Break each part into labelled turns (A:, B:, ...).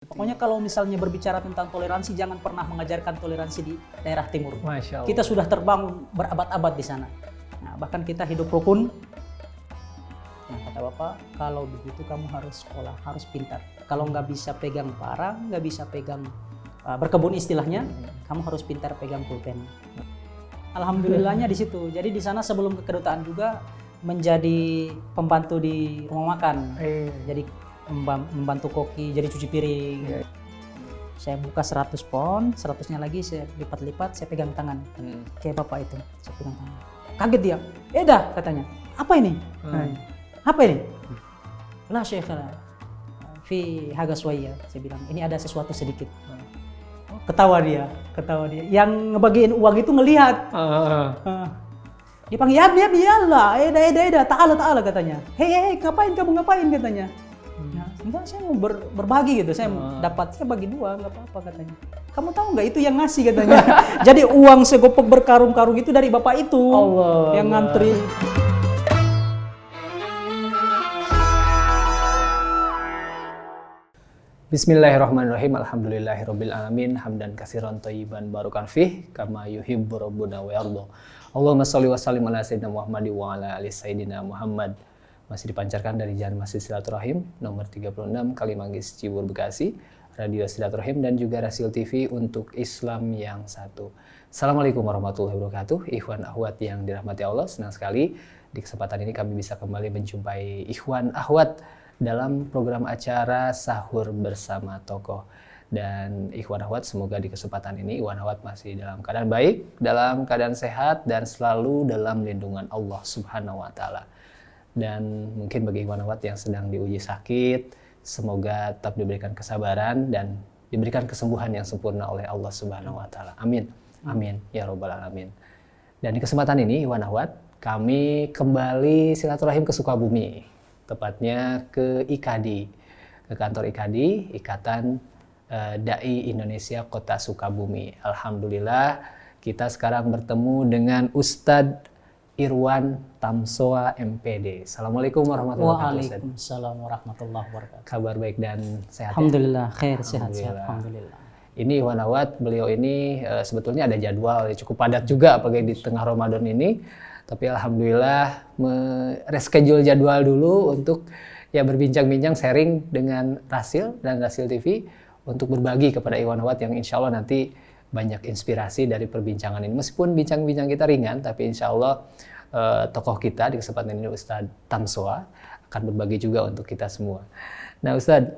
A: Pokoknya kalau misalnya berbicara tentang toleransi, jangan pernah mengajarkan toleransi di daerah timur.
B: Masya Allah.
A: Kita sudah terbangun berabad-abad di sana. Nah, bahkan kita hidup rukun. Nah, kata Bapak, kalau begitu kamu harus sekolah, harus pintar. Kalau nggak bisa pegang parang, nggak bisa pegang berkebun istilahnya, kamu harus pintar pegang pulpen. Alhamdulillahnya di situ. Jadi di sana sebelum ke kedutaan juga menjadi pembantu di rumah makan. Jadi membantu koki, jadi cuci piring. Saya buka 100 pon, 100-nya lagi saya lipat-lipat, saya pegang tangan. Kayak Bapak itu, saya pegang tangan. Kaget dia. Dah katanya. Apa ini? Apa ini? La Syekh, fi haga suwaya. Saya bilang, ini ada sesuatu sedikit. Ketawa dia. Yang ngebagiin uang itu ngelihat. Dia panggil, ya Allah, eda, ta'ala katanya. Hei, ngapain katanya. Ya, enggak, saya mau berbagi gitu, saya dapat, saya bagi dua, nggak apa-apa katanya. Kamu tahu nggak itu yang ngasih katanya. Jadi uang segopok berkarung-karung itu dari bapak itu
B: Allah,
A: yang ngantri.
B: Bismillahirrahmanirrahim. Alhamdulillahirabbil alamin. Hamdan katsiran thayyiban barakan fih kama yuhibbu rabbuna wa yarda. Allahumma shalli wa sallim ala sayyidina Muhammad wa ala ali sayyidina Muhammad. Masih dipancarkan dari Jalan Masjid Silaturahim nomor 36 Kalimanggis Cibubur Bekasi, Radio Silaturahim dan juga Rasil TV untuk Islam yang satu. Assalamualaikum warahmatullahi wabarakatuh. Ikhwan akhwat yang dirahmati Allah, senang sekali di kesempatan ini kami bisa kembali menjumpai ikhwan akhwat dalam program acara Sahur Bersama Tokoh. Dan ikhwan akhwat, semoga di kesempatan ini ikhwan akhwat masih dalam keadaan baik, dalam keadaan sehat dan selalu dalam lindungan Allah Subhanahu wa taala. Dan mungkin bagi ikhwan akhwat yang sedang diuji sakit, semoga tetap diberikan kesabaran dan diberikan kesembuhan yang sempurna oleh Allah Subhanahu wa taala. Amin. Amin ya rabbal alamin. Dan di kesempatan ini ikhwan akhwat, kami kembali silaturahim ke Sukabumi, tepatnya ke IKAD, ke kantor IKAD, Ikatan Dai Indonesia Kota Sukabumi. Alhamdulillah kita sekarang bertemu dengan Ustadz Irwan Tamsoa MPD. Assalamualaikum warahmatullahi wabarakatuh.
A: Waalaikumsalam warahmatullahi wabarakatuh.
B: Kabar baik dan sehat.
A: Alhamdulillah, khair, sehat. Alhamdulillah.
B: Ini Ikhwan akhwat, beliau ini sebetulnya ada jadwal cukup padat juga apalagi di tengah Ramadan ini. Tapi alhamdulillah reschedule jadwal dulu untuk ya berbincang-bincang sharing dengan Rasil dan Rasil TV untuk berbagi kepada Ikhwan akhwat yang insya Allah nanti banyak inspirasi dari perbincangan ini. Meskipun bincang-bincang kita ringan, tapi insya Allah tokoh kita di kesempatan ini Ustadz Tamsoa akan berbagi juga untuk kita semua. Nah Ustadz,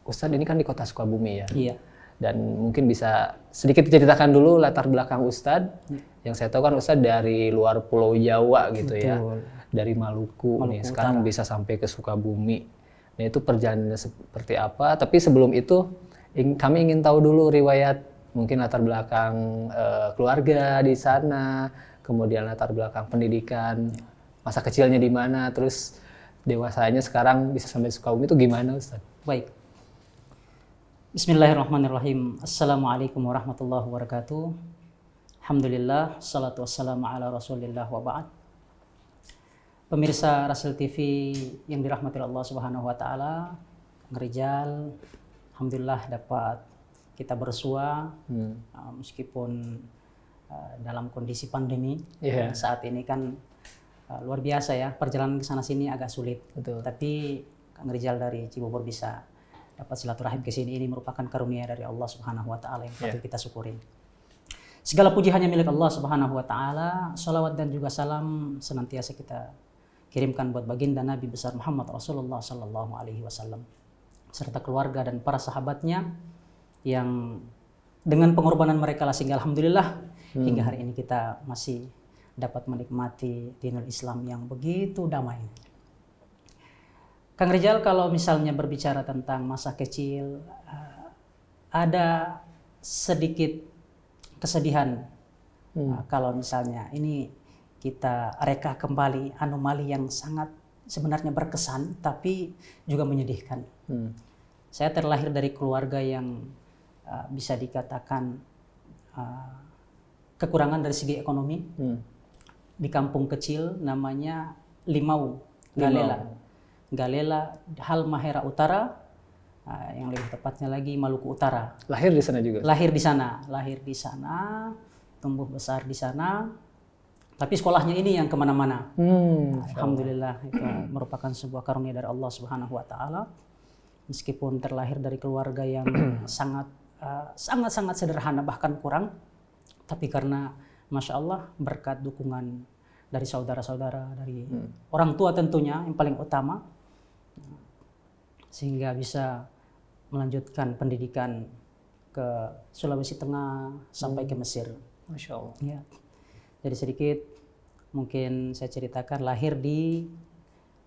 B: Ustadz ini kan di kota Sukabumi ya? Iya. Dan mungkin bisa sedikit diceritakan dulu latar belakang Ustadz. Yang saya tahu kan Ustadz dari luar Pulau Jawa gitu. Betul. Ya, dari Maluku nih, sekarang Utara. Bisa sampai ke Sukabumi. Nah itu perjalanannya seperti apa? Tapi sebelum itu kami ingin tahu dulu riwayat, mungkin latar belakang keluarga di sana, kemudian latar belakang pendidikan, masa kecilnya di mana, terus dewasanya sekarang bisa sampai Sukabumi itu gimana Ustaz?
A: Baik. Bismillahirrahmanirrahim. Assalamualaikum warahmatullahi wabarakatuh. Alhamdulillah, salatu wassalamu ala rasulillah wa ba'd. Pemirsa Rasil TV yang dirahmati Allah Subhanahu wa taala, Rijal, alhamdulillah dapat kita bersua meskipun dalam kondisi pandemi. Saat ini kan luar biasa ya, perjalanan ke sana sini agak sulit. Betul. Tapi Kang Rijal dari Cibubur bisa dapat silaturahim ke sini, ini merupakan karunia dari Allah Subhanahu wa taala yang patut kita syukuri. Segala puji hanya milik Allah Subhanahu wa taala. Salawat dan juga salam senantiasa kita kirimkan buat baginda Nabi besar Muhammad Rasulullah sallallahu alaihi wasallam serta keluarga dan para sahabatnya yang dengan pengorbanan mereka lah sehingga alhamdulillah hingga hari ini kita masih dapat menikmati dinul Islam yang begitu damai. Kang Rijal, kalau misalnya berbicara tentang masa kecil, ada sedikit kesedihan kalau misalnya ini kita reka kembali anomali yang sangat sebenarnya berkesan tapi juga menyedihkan. Saya terlahir dari keluarga yang bisa dikatakan kekurangan dari segi ekonomi. Di kampung kecil namanya Limau, Galela, Halmahera Utara, yang lebih tepatnya lagi Maluku Utara.
B: Lahir di sana juga?
A: Lahir di sana, tumbuh besar di sana. Tapi sekolahnya ini yang kemana-mana. Alhamdulillah, itu merupakan sebuah karunia dari Allah Subhanahu Wa Taala. Meskipun terlahir dari keluarga yang sangat sederhana, bahkan kurang, tapi karena Masya Allah berkat dukungan dari saudara-saudara, dari orang tua tentunya yang paling utama, sehingga bisa melanjutkan pendidikan ke Sulawesi Tengah sampai ke Mesir.
B: Masya Allah.
A: Ya. Jadi sedikit mungkin saya ceritakan, lahir di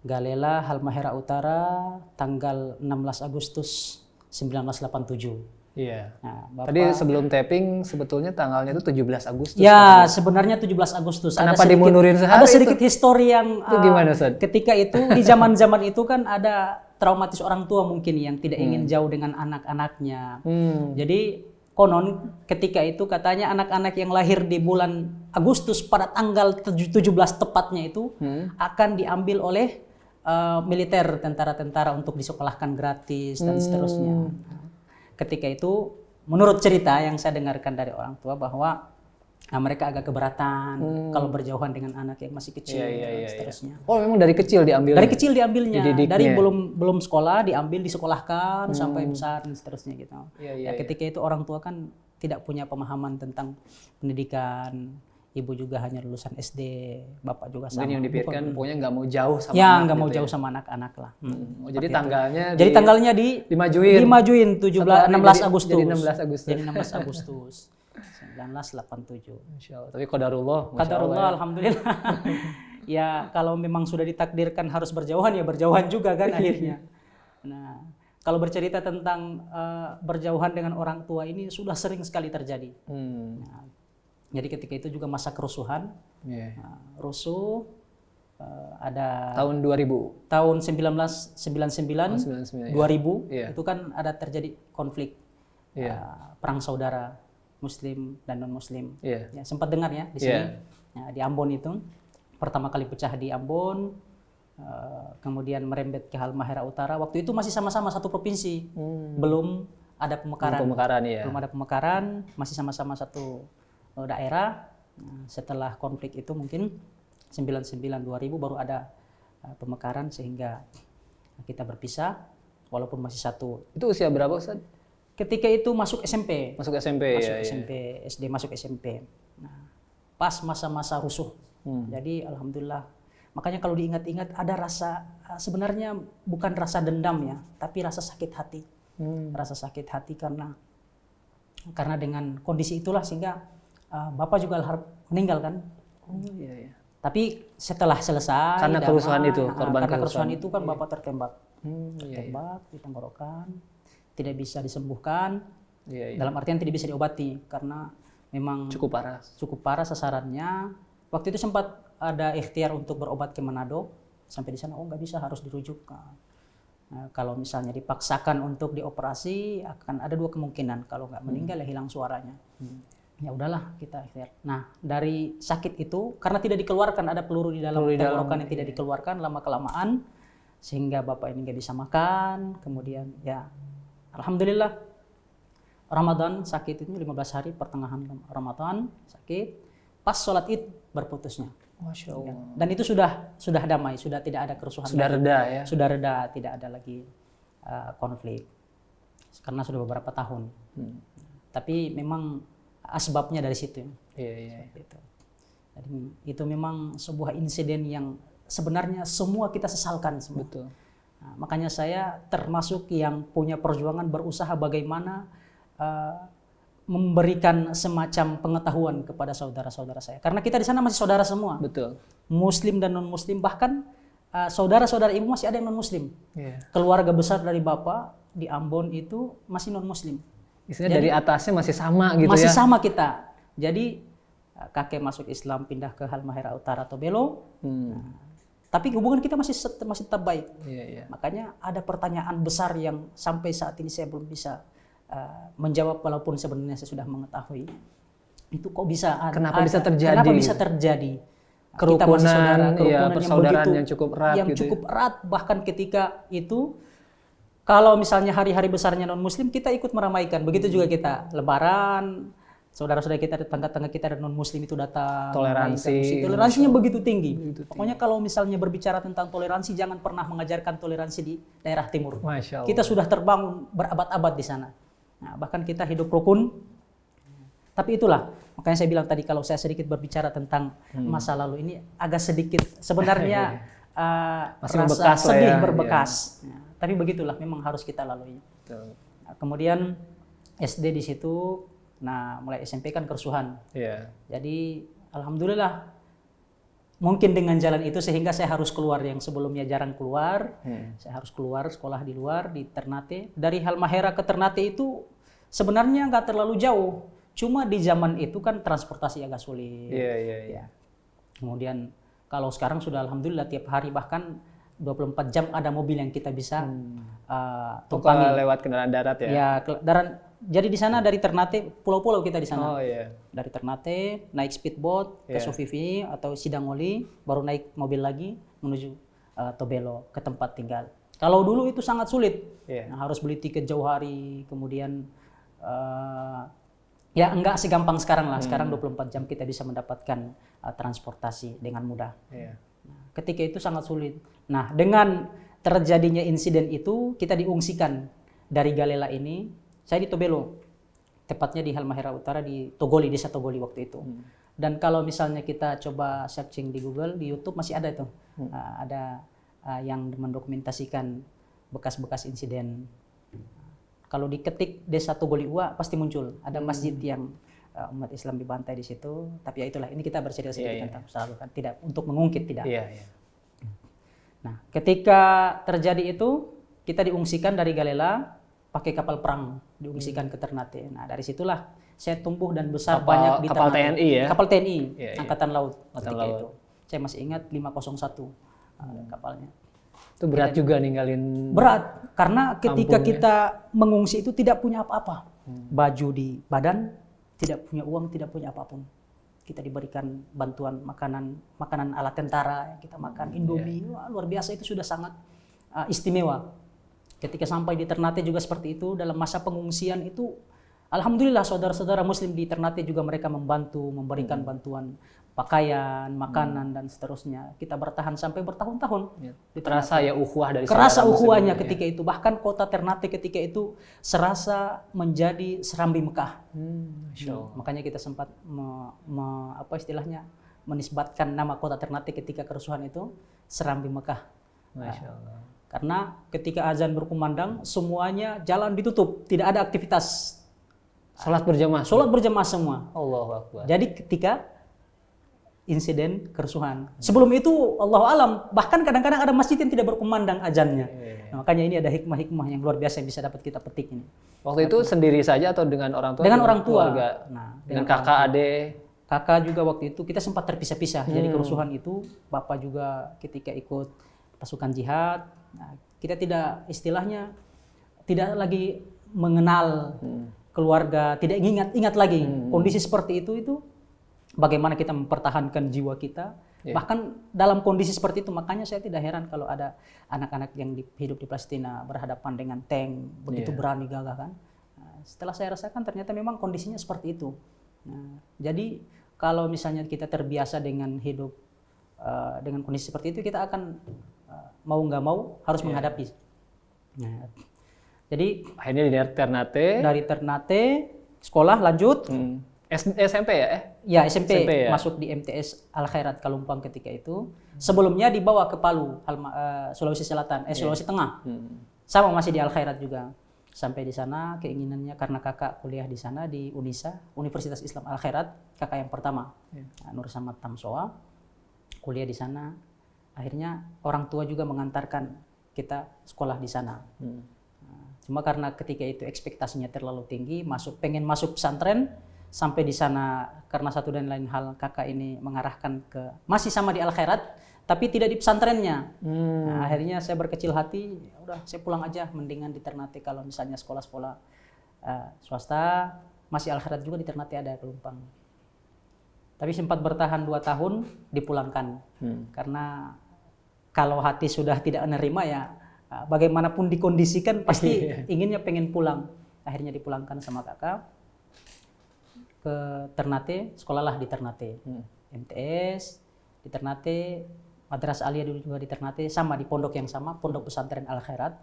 A: Galela, Halmahera Utara, tanggal 16 Agustus 1987.
B: Iya.
A: Nah, Bapak,
B: Tadi sebelum tapping sebetulnya tanggalnya itu 17 Agustus.
A: ya, sebenarnya 17 Agustus.
B: Kenapa dimundurin sehari?
A: Ada sedikit histori yang
B: Itu gimana, Ustaz?
A: ketika itu di zaman-zaman itu kan ada traumatis orang tua mungkin yang tidak ingin jauh dengan anak-anaknya. Jadi konon ketika itu katanya anak-anak yang lahir di bulan Agustus pada tanggal 17 tepatnya itu akan diambil oleh militer, tentara-tentara untuk disekolahkan gratis dan seterusnya. Ketika itu menurut cerita yang saya dengarkan dari orang tua bahwa mereka agak keberatan kalau berjauhan dengan anak yang masih kecil dan seterusnya.
B: Oh, memang dari kecil diambilnya?
A: Dari kecil diambilnya,
B: Dididiknya.
A: dari belum sekolah diambil, disekolahkan sampai besar dan seterusnya gitu. Ketika itu orang tua kan tidak punya pemahaman tentang pendidikan. Ibu juga hanya lulusan SD, bapak juga sama.
B: Mungkin yang dipikirkan pokoknya nggak mau jauh sama
A: ya,
B: anak.
A: nggak mau
B: gitu
A: jauh sama anak-anak lah.
B: Jadi tanggalnya
A: Jadi tanggalnya dimajuin 16 Agustus.
B: Jadi 16 Agustus.
A: Jadi 16 Agustus 1987.
B: Masya Allah. Tapi qadarullah. Masya
A: Qadarullah,
B: Allah,
A: alhamdulillah. Ya kalau memang sudah ditakdirkan harus berjauhan ya berjauhan juga kan akhirnya. Nah, kalau bercerita tentang berjauhan dengan orang tua ini sudah sering sekali terjadi. Nah, jadi ketika itu juga masa kerusuhan, rusuh, ada
B: tahun 2000,
A: tahun 1999, 2000 itu kan ada terjadi konflik perang saudara Muslim dan non Muslim. Ya, sempat dengar ya di sini, di Ambon itu pertama kali pecah di Ambon, kemudian merembet ke Halmahera Utara. Waktu itu masih sama-sama satu provinsi, belum ada pemekaran, belum ada pemekaran, masih sama-sama satu daerah. Setelah konflik itu mungkin 99-2000 baru ada pemekaran sehingga kita berpisah walaupun masih satu.
B: Itu usia berapa, Ustaz?
A: Ketika itu masuk SMP.
B: Masuk SMP
A: SD masuk SMP. Nah, pas masa-masa rusuh. Jadi alhamdulillah. Makanya kalau diingat-ingat ada rasa, sebenarnya bukan rasa dendam ya, tapi rasa sakit hati. Rasa sakit hati karena dengan kondisi itulah sehingga Bapak juga meninggal kan. Tapi setelah selesai
B: karena kerusuhan itu,
A: karena kerusuhan itu kan Bapak tertembak. Tertembak di tenggorokan, tidak bisa disembuhkan. Dalam artian tidak bisa diobati karena memang cukup parah sasarannya. Waktu itu sempat ada ikhtiar untuk berobat ke Manado, sampai di sana nggak bisa, harus dirujuk. Nah, kalau misalnya dipaksakan untuk dioperasi akan ada dua kemungkinan, kalau nggak meninggal ya hilang suaranya. Ya udahlah kita ikhtiar. Nah, dari sakit itu karena tidak dikeluarkan, ada peluru di dalam tenggorokan yang tidak dikeluarkan lama kelamaan sehingga Bapak ini nggak bisa makan. Kemudian ya alhamdulillah Ramadan sakit itu 15 hari, pertengahan Ramadan sakit, pas sholat Id berputusnya.
B: Masya Allah.
A: Dan itu sudah damai, sudah tidak ada kerusuhan.
B: Sudah
A: lagi.
B: Reda ya.
A: Sudah reda, tidak ada lagi konflik karena sudah beberapa tahun. Tapi memang asbabnya dari situ. Gitu. Jadi itu memang sebuah insiden yang sebenarnya semua kita sesalkan semua.
B: Betul.
A: Nah, makanya saya termasuk yang punya perjuangan berusaha bagaimana memberikan semacam pengetahuan kepada saudara-saudara saya. Karena kita di sana masih saudara semua.
B: Betul.
A: Muslim dan non Muslim, bahkan saudara-saudara ibu masih ada yang non Muslim. Keluarga besar dari Bapak di Ambon itu masih non Muslim.
B: Istilahnya dari atasnya masih sama gitu
A: masih
B: ya.
A: Masih sama kita. Jadi kakek masuk Islam pindah ke Halmahera Utara atau Belo. Tapi hubungan kita masih tetap baik. Makanya ada pertanyaan besar yang sampai saat ini saya belum bisa menjawab, walaupun sebenarnya saya sudah mengetahui. Itu kok bisa
B: Kenapa bisa terjadi?
A: Kenapa bisa terjadi?
B: Kerukunan,
A: kita masih saudara, kerukunan
B: persaudaraan
A: yang
B: yang cukup erat
A: yang
B: gitu.
A: cukup erat, bahkan ketika itu Kalau misalnya hari-hari besarnya non-muslim, kita ikut meramaikan. Begitu juga kita, Lebaran, saudara-saudara kita, tetangga-tetangga kita dan non-muslim itu datang. Toleransinya begitu tinggi. Pokoknya kalau misalnya berbicara tentang toleransi, jangan pernah mengajarkan toleransi di daerah timur.
B: Masya Allah.
A: Kita sudah terbangun berabad-abad di sana. Nah, bahkan kita hidup rukun. Tapi itulah, makanya saya bilang tadi kalau saya sedikit berbicara tentang masa lalu ini agak sedikit sebenarnya
B: masih
A: rasa
B: berbekas lah
A: sedih
B: ya.
A: berbekas. Ya, tapi begitulah, memang harus kita lalui. Nah, kemudian SD di situ, nah mulai SMP kan kerusuhan.
B: Iya.
A: Jadi alhamdulillah mungkin dengan jalan itu sehingga saya harus keluar yang sebelumnya jarang keluar. Saya harus keluar sekolah di luar di Ternate. Dari Halmahera ke Ternate itu sebenarnya nggak terlalu jauh. Cuma di zaman itu kan transportasi agak sulit.
B: Iya.
A: Kemudian kalau sekarang sudah alhamdulillah tiap hari bahkan 24 jam ada mobil yang kita bisa tumpangi.
B: Lewat kendaraan darat ya?
A: Ya, jadi di sana dari Ternate, pulau-pulau kita di sana.
B: Oh iya.
A: Dari Ternate naik speedboat ke Sofifi atau Sidangoli, baru naik mobil lagi menuju Tobelo ke tempat tinggal. Kalau dulu itu sangat sulit, nah, harus beli tiket jauh hari, kemudian ya enggak segampang sekarang lah. Sekarang 24 jam kita bisa mendapatkan transportasi dengan mudah. Nah, ketika itu sangat sulit. Nah, dengan terjadinya insiden itu kita diungsikan dari Galela ini. Saya di Tobelo, tepatnya di Halmahera Utara di Togoli, desa Togoli waktu itu. Dan kalau misalnya kita coba searching di Google, di YouTube masih ada itu, ada yang mendokumentasikan bekas-bekas insiden. Kalau diketik desa Togoli Ua pasti muncul, ada masjid yang umat Islam dibantai di situ. Tapi ya itulah, ini kita bercerita sedikit tentang masa lalu kan, tidak untuk mengungkit, tidak. Nah, ketika terjadi itu kita diungsikan dari Galela pakai kapal perang, diungsikan ke Ternate. Nah, dari situlah saya tumbuh dan besar banyak di
B: kapal
A: Ternate.
B: TNI ya?
A: Kapal TNI, Angkatan Laut ketika
B: Laut.
A: itu. Saya masih ingat 501 kapalnya.
B: Itu berat juga ninggalin.
A: Berat, karena ketika
B: kampungnya.
A: kita mengungsi itu tidak punya apa-apa. Baju di badan, tidak punya uang, tidak punya apapun. Kita diberikan bantuan makanan ala tentara, kita makan Indomie, wah, luar biasa, itu sudah sangat istimewa. Ketika sampai di Ternate juga seperti itu, dalam masa pengungsian itu, alhamdulillah saudara-saudara muslim di Ternate juga mereka membantu, memberikan bantuan pakaian, makanan, dan seterusnya. Kita bertahan sampai bertahun-tahun.
B: Terasa ya ukhuwah dari
A: Kerasa
B: saudara muslim
A: ukhuwahnya
B: ya.
A: ketika itu. Bahkan kota Ternate ketika itu serasa menjadi serambi Mekah.
B: Masya Allah.
A: Makanya kita sempat apa istilahnya, menisbatkan nama kota Ternate ketika kerusuhan itu serambi Mekah.
B: Masya Allah.
A: Karena ketika azan berkumandang, semuanya jalan ditutup, tidak ada aktivitas.
B: Sholat berjamaah.
A: Sholat berjamaah semua.
B: Allahu Akbar.
A: Jadi ketika insiden kerusuhan. Sebelum itu Allahu alam, bahkan kadang-kadang ada masjid yang tidak berkumandang azannya. Nah, makanya ini ada hikmah-hikmah yang luar biasa yang bisa dapat kita petik ini.
B: Waktu itu sendiri saja atau dengan orang tua?
A: Dengan orang tua.
B: Keluarga?
A: Nah,
B: dengan kakak, adik?
A: Kakak juga waktu itu kita sempat terpisah-pisah. Jadi kerusuhan itu, bapak juga ketika ikut pasukan jihad. Nah, kita tidak istilahnya tidak lagi mengenal keluarga, tidak ingat lagi kondisi seperti itu bagaimana kita mempertahankan jiwa kita. Bahkan dalam kondisi seperti itu, makanya saya tidak heran kalau ada anak-anak yang hidup di Palestina berhadapan dengan tank begitu berani gagah kan. Nah, setelah saya rasakan ternyata memang kondisinya seperti itu. Nah, jadi kalau misalnya kita terbiasa dengan hidup dengan kondisi seperti itu, kita akan mau nggak mau harus menghadapi. Nah, jadi
B: akhirnya di Ternate.
A: dari Ternate sekolah lanjut.
B: SMP ya?
A: Ya SMP
B: ya?
A: masuk di MTS Al Khairat Kalumpang ketika itu. Sebelumnya dibawa ke Palu, Sulawesi Selatan, Sulawesi Tengah. Sama masih di Al Khairat juga. Sampai di sana keinginannya karena kakak kuliah di sana di Unisa, Universitas Islam Al Khairat, kakak yang pertama, Nur Samad Tamsoa, kuliah di sana. Akhirnya orang tua juga mengantarkan kita sekolah di sana. Cuma karena ketika itu ekspektasinya terlalu tinggi, pengen masuk pesantren, sampai di sana karena satu dan lain hal kakak ini mengarahkan ke masih sama di Al Khairat, tapi tidak di pesantrennya. Nah, akhirnya saya berkecil hati, ya udah saya pulang aja, mendingan di Ternate kalau misalnya sekolah-sekolah swasta, masih Al Khairat juga di Ternate ada Kelumpang. Tapi sempat bertahan 2 tahun, dipulangkan. Karena kalau hati sudah tidak menerima ya Bagaimanapun dikondisikan pasti inginnya pengen pulang. Akhirnya dipulangkan sama kakak ke Ternate, sekolahlah di Ternate. MTS di Ternate, Madrasah Aliyah dulu juga di Ternate, sama di pondok yang sama, Pondok Pesantren Al Khairat.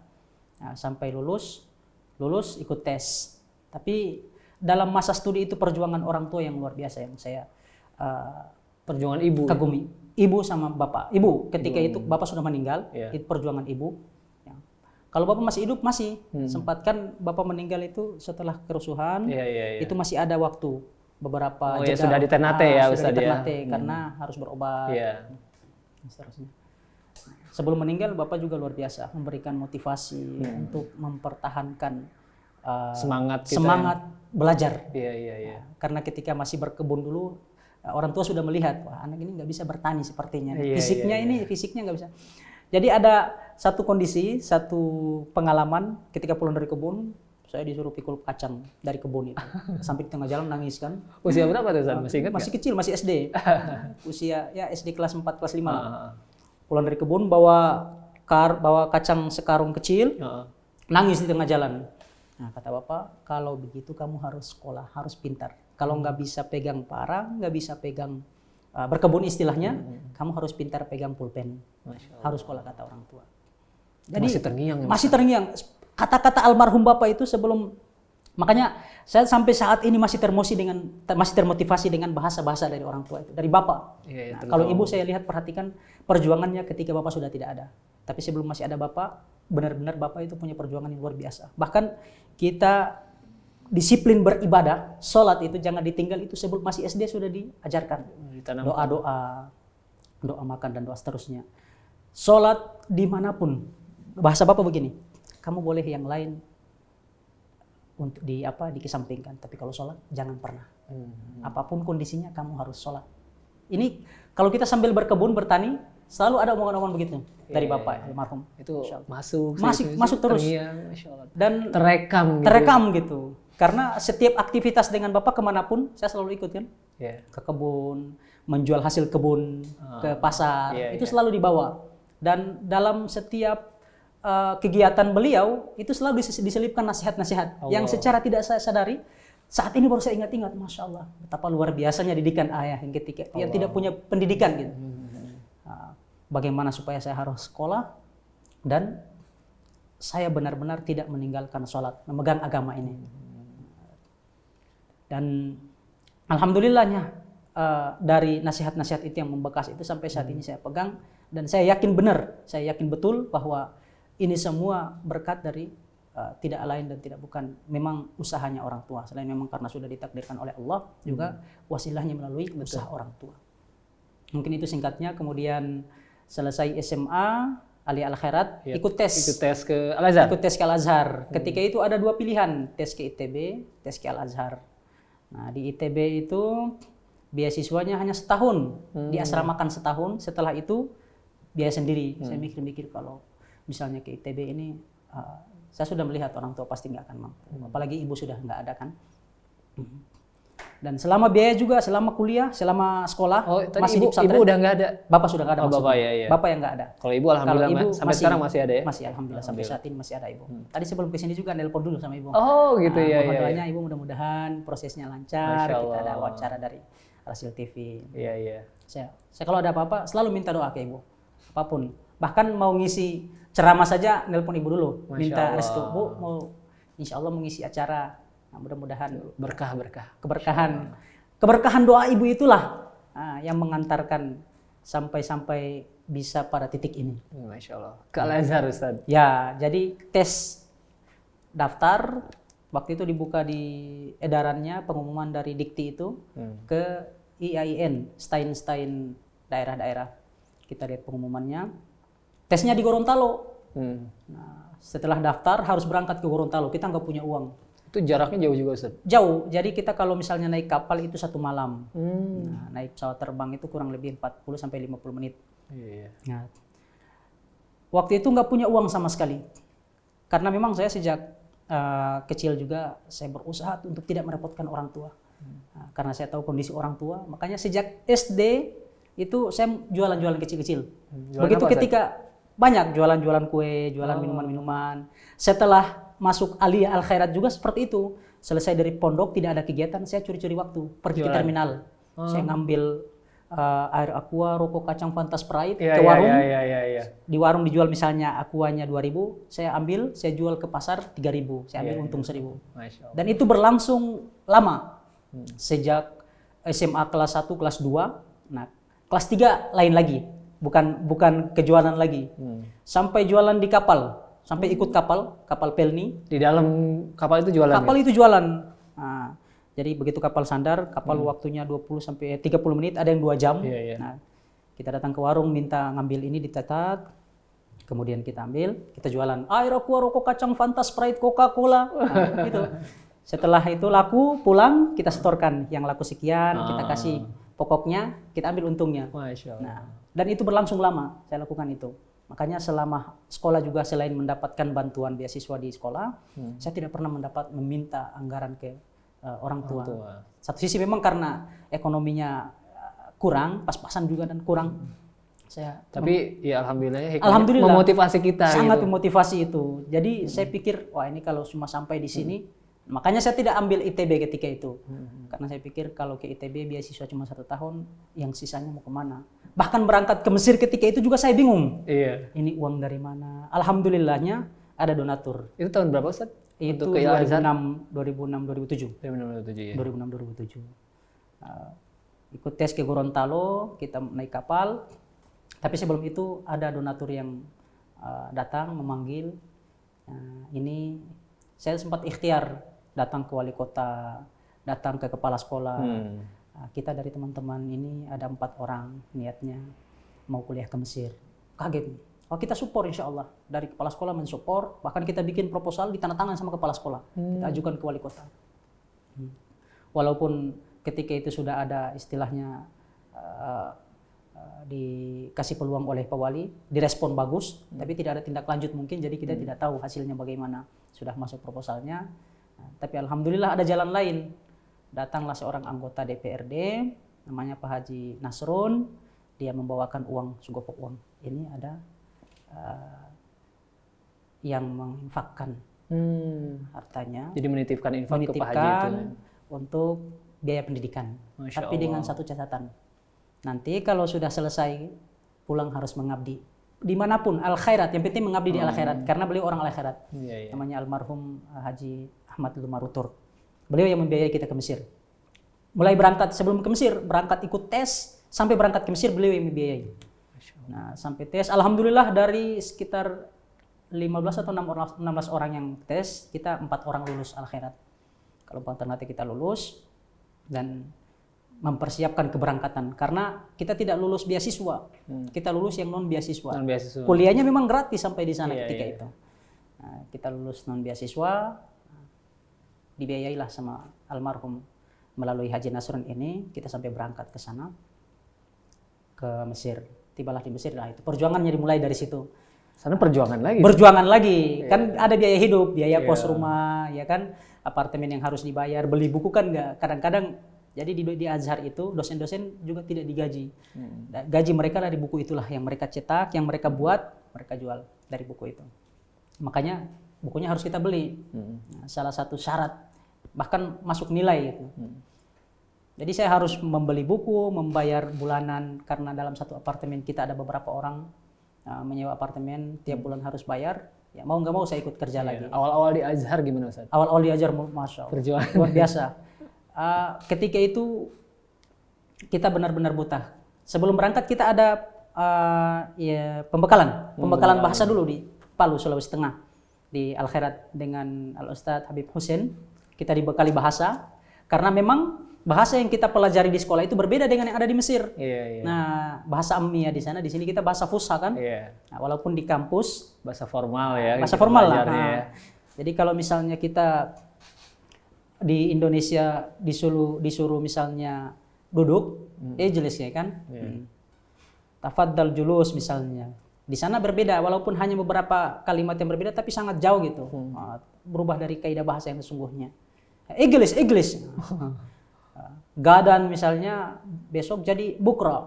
A: Nah, sampai lulus ikut tes. Tapi dalam masa studi itu perjuangan orang tua yang luar biasa yang saya
B: Perjuangan ibu.
A: kagumi. Ibu sama bapak. Ibu ketika itu bapak sudah meninggal, itu perjuangan ibu. Ya. Kalau bapak masih hidup masih sempat kan bapak meninggal itu setelah kerusuhan. Itu masih ada waktu beberapa
B: ya sudah di Ternate ya
A: sudah
B: Ustadz
A: di
B: ya.
A: Ternate karena harus berobat. Seterusnya. Sebelum meninggal bapak juga luar biasa memberikan motivasi untuk mempertahankan
B: Semangat kita
A: semangat belajar.
B: Iya.
A: Karena ketika masih berkebun dulu orang tua sudah melihat, wah anak ini nggak bisa bertani sepertinya. Fisiknya nggak bisa. Jadi ada satu kondisi, satu pengalaman ketika pulang dari kebun, saya disuruh pikul kacang dari kebun itu. Sampai di tengah jalan nangis kan.
B: Usia berapa tuh Ustaz? Masih ingat?
A: Masih kecil, masih SD. Usia ya SD kelas 4, kelas 5 lah. Pulang dari kebun bawa kacang sekarung kecil, nangis di tengah jalan. Nah kata bapak, kalau begitu kamu harus sekolah, harus pintar. Kalau nggak bisa pegang parang, nggak bisa pegang berkebun istilahnya, kamu harus pintar pegang pulpen. Harus sekolah kata orang tua. Jadi
B: masih terngiang.
A: Masih terngiang. Kata-kata almarhum bapak itu sebelum, makanya saya sampai saat ini masih termotivasi dengan bahasa-bahasa dari orang tua itu, dari bapak. Kalau ibu saya lihat perhatikan perjuangannya ketika bapak sudah tidak ada. Tapi sebelum masih ada bapak, benar-benar bapak itu punya perjuangan yang luar biasa. Bahkan kita disiplin beribadah, sholat itu jangan ditinggal, itu sebelum masih SD sudah diajarkan. Doa makan dan doa seterusnya. Sholat dimanapun, bahasa bapak begini, kamu boleh yang lain untuk dikesampingkan, tapi kalau sholat jangan pernah. Apapun kondisinya kamu harus sholat. Ini kalau kita sambil berkebun bertani selalu ada omongan-omongan begitu dari bapak almarhum.
B: Itu masuk
A: terus dan terekam gitu. Karena setiap aktivitas dengan bapak kemanapun saya selalu ikut kan, ke kebun, menjual hasil kebun, ke pasar, itu selalu dibawa. Dan dalam setiap kegiatan beliau itu selalu diselipkan nasihat-nasihat yang secara tidak saya sadari. Saat ini baru saya ingat-ingat, masya Allah, betapa luar biasanya didikan ayah yang tidak punya pendidikan gitu. Bagaimana supaya saya harus sekolah dan saya benar-benar tidak meninggalkan sholat, memegang agama ini. Dan alhamdulillahnya dari nasihat-nasihat itu yang membekas itu sampai saat ini saya pegang dan saya yakin betul bahwa ini semua berkat dari tidak lain dan tidak bukan memang usahanya orang tua. Selain memang karena sudah ditakdirkan oleh Allah, juga wasilahnya melalui usaha orang tua. Mungkin itu singkatnya. Kemudian selesai SMA, Aliyah Al Khairat, ikut tes
B: ke Al-Azhar.
A: Ketika itu ada dua pilihan, tes ke ITB, tes ke Al-Azhar. Nah di ITB itu beasiswanya hanya setahun, diasramakan setahun. Setelah itu biaya sendiri. Saya mikir-mikir kalau misalnya ke ITB ini, saya sudah melihat orang tua pasti nggak akan mampu. Apalagi ibu sudah nggak ada kan. Dan selama biaya juga, selama kuliah, selama sekolah, masih
B: ibu udah nggak ada.
A: Bapak sudah nggak ada. Bapak yang nggak ada.
B: Kalau ibu alhamdulillah sampai sekarang masih ada ya.
A: Masih alhamdulillah sampai saat ini masih ada ibu. Tadi sebelum kesini juga nelpon dulu sama ibu.
B: Oh gitu ya.
A: Mohon doanya ibu mudah-mudahan prosesnya lancar. Kita ada wawancara dari Rasil TV.
B: Iya.
A: Saya kalau ada apa-apa selalu minta doa ke ibu. Apapun. Bahkan mau ngisi ceramah saja nelpon ibu dulu. Minta restu. Bu mau insya Allah mengisi acara. Nah, mudah-mudahan keberkahan doa ibu itulah yang mengantarkan sampai bisa pada titik ini.
B: Masya Allah. Ke Al-Azhar Ustaz.
A: Ya, jadi tes daftar waktu itu dibuka di edarannya pengumuman dari Dikti itu ke IAIN, Stein daerah-daerah. Kita lihat pengumumannya. Tesnya di Gorontalo. Nah, setelah daftar harus berangkat ke Gorontalo. Kita nggak punya uang.
B: Itu jaraknya jauh juga Ustaz?
A: Jauh, jadi kita kalau misalnya naik kapal itu 1 malam. Nah, naik pesawat terbang itu kurang lebih 40-50 menit. Nah, waktu itu nggak punya uang sama sekali. Karena memang saya sejak kecil juga saya berusaha untuk tidak merepotkan orang tua. Nah, karena saya tahu kondisi orang tua, makanya sejak SD itu saya jualan-jualan kecil-kecil. Begitu ketika banyak jualan-jualan kue, jualan minuman-minuman. Setelah masuk Aliyah Al Khairat juga seperti itu. Selesai dari pondok tidak ada kegiatan, saya curi-curi waktu pergi ke
B: Jualan.
A: terminal. Saya ngambil air aqua, rokok kacang Fanta Sprite
B: Iya,
A: ke warung.
B: iya.
A: Di warung dijual misalnya aquanya 2.000, saya ambil, saya jual ke pasar 3.000, saya ambil untung 1.000.
B: Masya Allah.
A: Dan itu berlangsung lama. Sejak SMA kelas 1, kelas 2. Nah, kelas 3 lain lagi. Bukan kejualan lagi. Sampai jualan di kapal, sampai ikut kapal pelni.
B: Di dalam kapal itu jualan.
A: Kapal itu jualan. Nah, jadi begitu kapal sandar, kapal waktunya 20 sampai 30 menit, ada yang 2 jam.
B: Iya.
A: Nah, kita datang ke warung minta ngambil ini ditetat. Kemudian kita ambil, kita jualan air aqua, rokok kacang Fanta Sprite, Coca-Cola. Nah, gitu. Setelah itu laku, pulang kita setorkan yang laku sekian, kita kasih pokoknya, kita ambil untungnya.
B: Masya Allah.
A: Nah, dan itu berlangsung lama saya lakukan itu. Makanya selama sekolah juga selain mendapatkan bantuan beasiswa di sekolah, saya tidak pernah meminta anggaran ke orang tua. Satu sisi memang karena ekonominya kurang, pas-pasan juga dan kurang.
B: Tapi ya alhamdulillah,
A: Alhamdulillah
B: memotivasi kita.
A: sangat
B: gitu.
A: memotivasi itu. Jadi saya pikir wah ini kalau cuma sampai di sini, makanya saya tidak ambil ITB ketika itu. Karena saya pikir kalau ke ITB beasiswa cuma 1 tahun, yang sisanya mau kemana? Bahkan berangkat ke Mesir ketika itu juga saya bingung.
B: Iya.
A: Ini uang dari mana? Alhamdulillahnya ada donatur.
B: Itu tahun berapa Ustaz?
A: Itu
B: Untuk ke Al Azhar?
A: 2006 2007.
B: 2007 ya.
A: 2006 2007. Ikut tes ke Gorontalo, kita naik kapal. Tapi sebelum itu ada donatur yang datang memanggil. Ini saya sempat ikhtiar datang ke wali kota, datang ke kepala sekolah. Kita dari teman-teman ini ada 4 orang niatnya mau kuliah ke Mesir. Kaget. Oh, kita support insya Allah. Dari kepala sekolah mensupport, bahkan kita bikin proposal ditandatangan sama kepala sekolah. Kita ajukan ke wali kota. Walaupun ketika itu sudah ada istilahnya dikasih peluang oleh Pak Wali, direspon bagus, tapi tidak ada tindak lanjut mungkin, jadi kita tidak tahu hasilnya bagaimana. Sudah masuk proposalnya, tapi alhamdulillah ada jalan lain. Datanglah seorang anggota DPRD, namanya Pak Haji Nasrun, dia membawakan uang, sugopok uang. Ini ada yang menginfakkan hartanya.
B: Jadi menitipkan infak ke Pak Haji itu.
A: Untuk biaya pendidikan.
B: Masya
A: Tapi
B: Allah.
A: dengan satu catatan. Nanti kalau sudah selesai pulang harus mengabdi dimanapun Al Khairat. Yang penting mengabdi di Al Khairat karena beliau orang Al Khairat.
B: Iya.
A: Namanya almarhum Haji Ahmad Lumarutur. Beliau yang membiayai kita ke Mesir. Mulai berangkat sebelum ke Mesir, berangkat ikut tes sampai berangkat ke Mesir beliau yang membiayai. Nah, sampai tes alhamdulillah dari sekitar 15 atau 16 orang yang tes, kita 4 orang lulus Al Khairat. Kalau alternatif kita lulus dan mempersiapkan keberangkatan karena kita tidak lulus beasiswa, kita lulus yang non beasiswa.
B: Non beasiswa.
A: Kuliahnya memang gratis sampai di sana ketika
B: iya.
A: itu. Nah, kita lulus non beasiswa, dibiayailah sama almarhum melalui Haji Nasrun ini, kita sampai berangkat ke sana ke Mesir. Tibalah di Mesir, nah itu perjuangannya dimulai dari situ.
B: Sana perjuangan lagi.
A: Berjuangan lagi, kan ada biaya hidup, biaya kos rumah, ya kan, apartemen yang harus dibayar, beli buku kan nggak, kadang-kadang. Jadi di Azhar itu dosen-dosen juga tidak digaji. Gaji mereka dari buku itulah yang mereka cetak, yang mereka buat, mereka jual dari buku itu. Makanya bukunya harus kita beli. Nah, salah satu syarat, bahkan masuk nilai itu. Jadi saya harus membeli buku, membayar bulanan karena dalam satu apartemen kita ada beberapa orang menyewa apartemen, tiap bulan harus bayar. Ya mau nggak mau saya ikut kerja lagi.
B: Awal-awal di Azhar gimana Ustaz?
A: Awal-awal diajar, masya Allah,
B: Perjuangan.
A: luar biasa. Ketika itu kita benar-benar buta. Sebelum berangkat kita ada pembekalan bahasa dulu di Palu, Sulawesi Tengah, di Al Khairat dengan Al Ustadz Habib Hussein. Kita dibekali bahasa karena memang bahasa yang kita pelajari di sekolah itu berbeda dengan yang ada di Mesir.
B: Iya.
A: Nah, bahasa Ammiyah di sana, di sini kita bahasa Fusha kan.
B: Iya.
A: Nah, walaupun di kampus
B: Bahasa formal ya.
A: bahasa
B: kita
A: formal lah.
B: belajarnya ya.
A: Jadi kalau misalnya kita di Indonesia disuruh misalnya duduk, jelas ya kan. Tafaddal julus misalnya. Di sana berbeda, walaupun hanya beberapa kalimat yang berbeda, tapi sangat jauh gitu. Berubah dari kaidah bahasa yang sesungguhnya. Iglis. Gadan misalnya besok jadi bukra.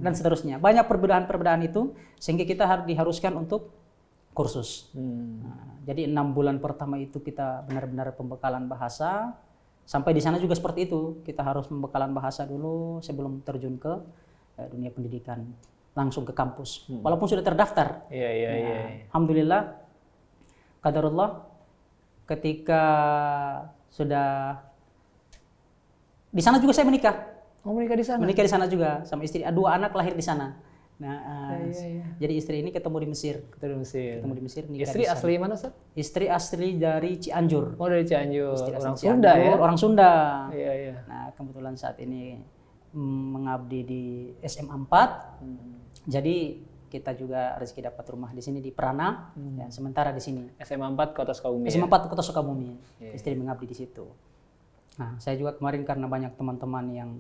A: dan seterusnya. Banyak perbedaan-perbedaan itu sehingga kita diharuskan untuk kursus. Jadi 6 bulan pertama itu kita benar-benar pembekalan bahasa. Sampai di sana juga seperti itu. Kita harus pembekalan bahasa dulu sebelum terjun ke dunia pendidikan, langsung ke kampus. Walaupun sudah terdaftar. Alhamdulillah, qadarullah, ketika sudah di sana juga saya menikah.
B: Oh, menikah di sana?
A: Menikah di sana juga sama istri. 2 anak lahir di sana. Nah, jadi istri ini ketemu di Mesir.
B: Ketemu di Mesir.
A: Nikah
B: Istri
A: di sana.
B: asli mana, Ustaz?
A: Istri asli dari Cianjur.
B: Oh, dari Cianjur.
A: Istri asli
B: Orang
A: Cianjur,
B: Sunda ya?
A: Orang Sunda.
B: Iya.
A: Nah, kebetulan saat ini mengabdi di SMA 4. Jadi kita juga rezeki dapat rumah di sini di Prana. Ya, sementara di sini.
B: SMA 4 Kota Sukabumi.
A: SMA 4 Kota Sukabumi. Istri mengabdi di situ. Nah, saya juga kemarin karena banyak teman-teman yang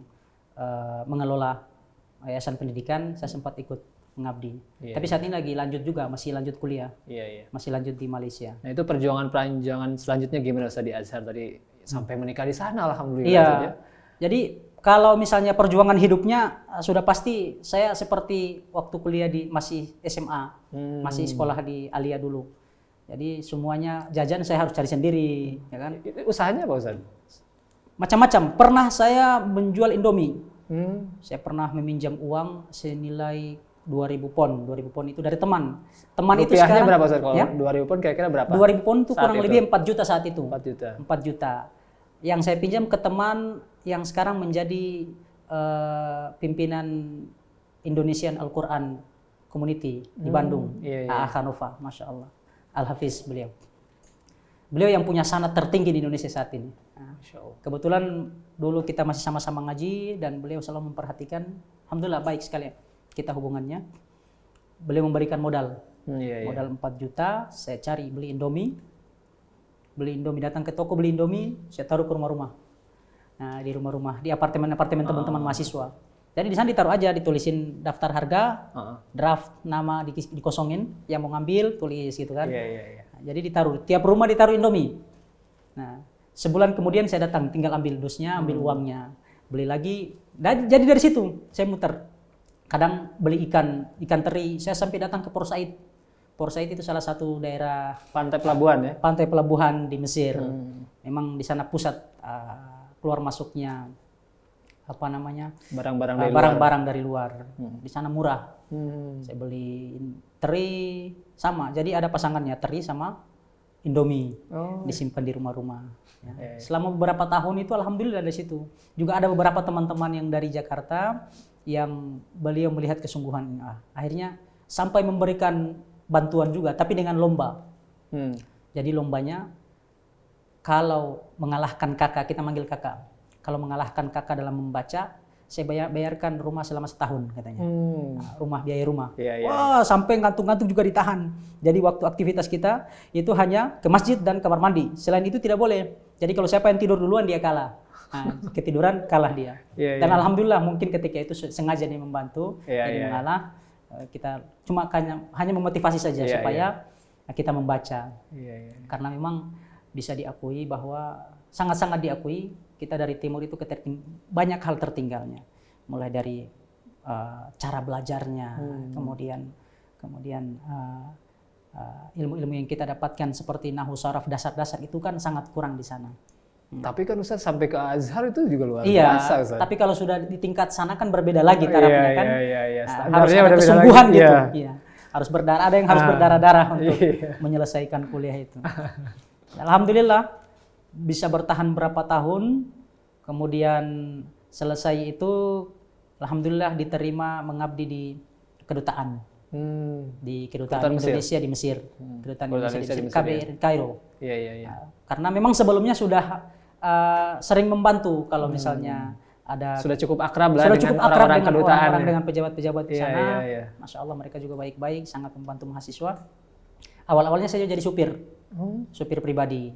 A: mengelola yayasan pendidikan, saya sempat ikut mengabdi. Tapi saat ini lagi lanjut juga, masih lanjut kuliah. Masih lanjut di Malaysia.
B: Nah, itu perjuangan selanjutnya gimana Ustaz di Azhar tadi sampai menikah di sana, alhamdulillah.
A: Iya. Jadi kalau misalnya perjuangan hidupnya sudah pasti saya seperti waktu kuliah di masih SMA, masih sekolah di Alia dulu. Jadi semuanya jajan saya harus cari sendiri, ya kan?
B: Usahanya apa, Ustaz?
A: Macam-macam. Pernah saya menjual Indomie. Saya pernah meminjam uang senilai 2.000 pon. 2.000 pon itu dari teman. Teman itu
B: Rupiahnya
A: sekarang
B: berapa, Ustaz? Kalau
A: ya?
B: 2.000 pon kira-kira berapa?
A: 2.000 pon itu
B: Saat
A: kurang
B: itu?
A: lebih 4 juta saat itu.
B: 4 juta.
A: 4 juta. Yang saya pinjam ke teman yang sekarang menjadi pimpinan Indonesian Al-Quran Community di Bandung. A.A. Khanova, Masya Allah. Al-Hafiz beliau. Beliau yang punya sanad tertinggi di Indonesia saat ini. Nah, kebetulan dulu kita masih sama-sama ngaji dan beliau selalu memperhatikan. Alhamdulillah baik sekali kita hubungannya. Beliau memberikan modal. Modal 4 juta, saya cari beli Indomie. Datang ke toko beli Indomie, saya taruh ke rumah-rumah. Nah, di rumah-rumah, di apartemen-apartemen teman-teman mahasiswa. Jadi di sana ditaruh aja, ditulisin daftar harga, draft nama dikosongin, yang mau ngambil tulis gitu kan. Nah, jadi ditaruh, tiap rumah ditaruh Indomie. Nah, sebulan kemudian saya datang, tinggal ambil dusnya, ambil uangnya, beli lagi. Jadi dari situ saya muter. Kadang beli ikan teri, saya sampai datang ke Port Said. Port Said itu salah satu daerah
B: pantai pelabuhan ya?
A: Pantai pelabuhan di Mesir. Memang di sana pusat keluar masuknya barang-barang dari luar. Di sana murah. Saya beli teri sama. Jadi ada pasangannya teri sama Indomie disimpan di rumah-rumah. Ya. Selama beberapa tahun itu alhamdulillah dari situ. Juga ada beberapa teman-teman yang dari Jakarta yang beliau melihat kesungguhan. Akhirnya sampai memberikan bantuan juga, tapi dengan lomba. Jadi lombanya kalau mengalahkan kakak, kita manggil kakak. Kalau mengalahkan kakak dalam membaca, saya bayarkan rumah selama setahun katanya. Biaya rumah. Wah, sampai ngantuk-ngantuk juga ditahan. Jadi waktu aktivitas kita itu hanya ke masjid dan kamar mandi. Selain itu tidak boleh. Jadi kalau siapa yang tidur duluan dia kalah. Nah, ketiduran kalah dia. Dan alhamdulillah mungkin ketika itu sengaja dia membantu, jadi mengalah. Kita cuma hanya memotivasi saja supaya kita membaca. Karena memang bisa diakui bahwa sangat-sangat diakui kita dari timur itu banyak hal tertinggalnya. Mulai dari cara belajarnya, kemudian ilmu-ilmu yang kita dapatkan seperti nahwu saraf dasar-dasar itu kan sangat kurang di sana.
B: Tapi kan Ustaz sampai ke Azhar itu juga luar biasa Ustaz.
A: Tapi kalau sudah di tingkat sana kan berbeda lagi tarafnya kan. Harus ada
B: beda
A: kesungguhan
B: lagi.
A: gitu. Harus berdarah, ada yang harus berdarah-darah untuk menyelesaikan kuliah itu. Alhamdulillah bisa bertahan berapa tahun, kemudian selesai itu alhamdulillah diterima mengabdi di kedutaan. Di kedutaan Indonesia di Mesir. Kedutaan Indonesia di Mesir, KBRI Kairo. Karena memang sebelumnya sudah sering membantu kalau misalnya ada
B: sudah cukup akrab lah dengan orang-orang kedutaan,
A: orang dengan pejabat-pejabat di sana. Masya Allah mereka juga baik-baik, sangat membantu mahasiswa. Awal-awalnya saya jadi supir pribadi.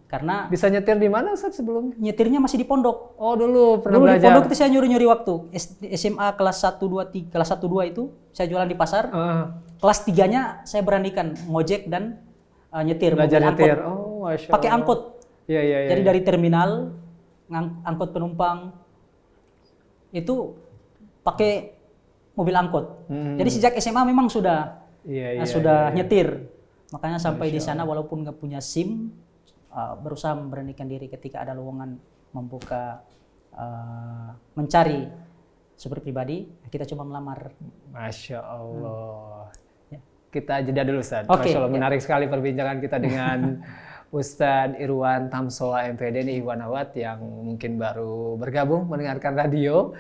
A: Karena
B: bisa nyetir di mana Ustaz sebelumnya?
A: Nyetirnya masih di pondok.
B: Oh dulu pernah
A: belajar. Di pondok itu saya nyuri-nyuri waktu. SMA kelas 1 2 3, kelas 1 2 itu saya jualan di pasar. Kelas 3-nya saya beranikan ngojek dan nyetir.
B: Belajar nyetir.
A: Pakai angkot. Jadi dari terminal angkot penumpang itu pakai mobil angkot. Jadi sejak SMA memang sudah
B: Iya.
A: nyetir. Makanya sampai di
B: Masya
A: sana walaupun nggak punya SIM, berusaha memberanikan diri ketika ada lowongan membuka mencari supir pribadi, kita coba melamar.
B: Masya Allah.
A: Ya.
B: Kita jeda dulu Ustadz.
A: Oke,
B: Masya Allah,
A: ya.
B: menarik sekali perbincangan kita dengan Ustadz Irwan Tamsoa MPD nih, Ikhwan Akhwat yang mungkin baru bergabung mendengarkan radio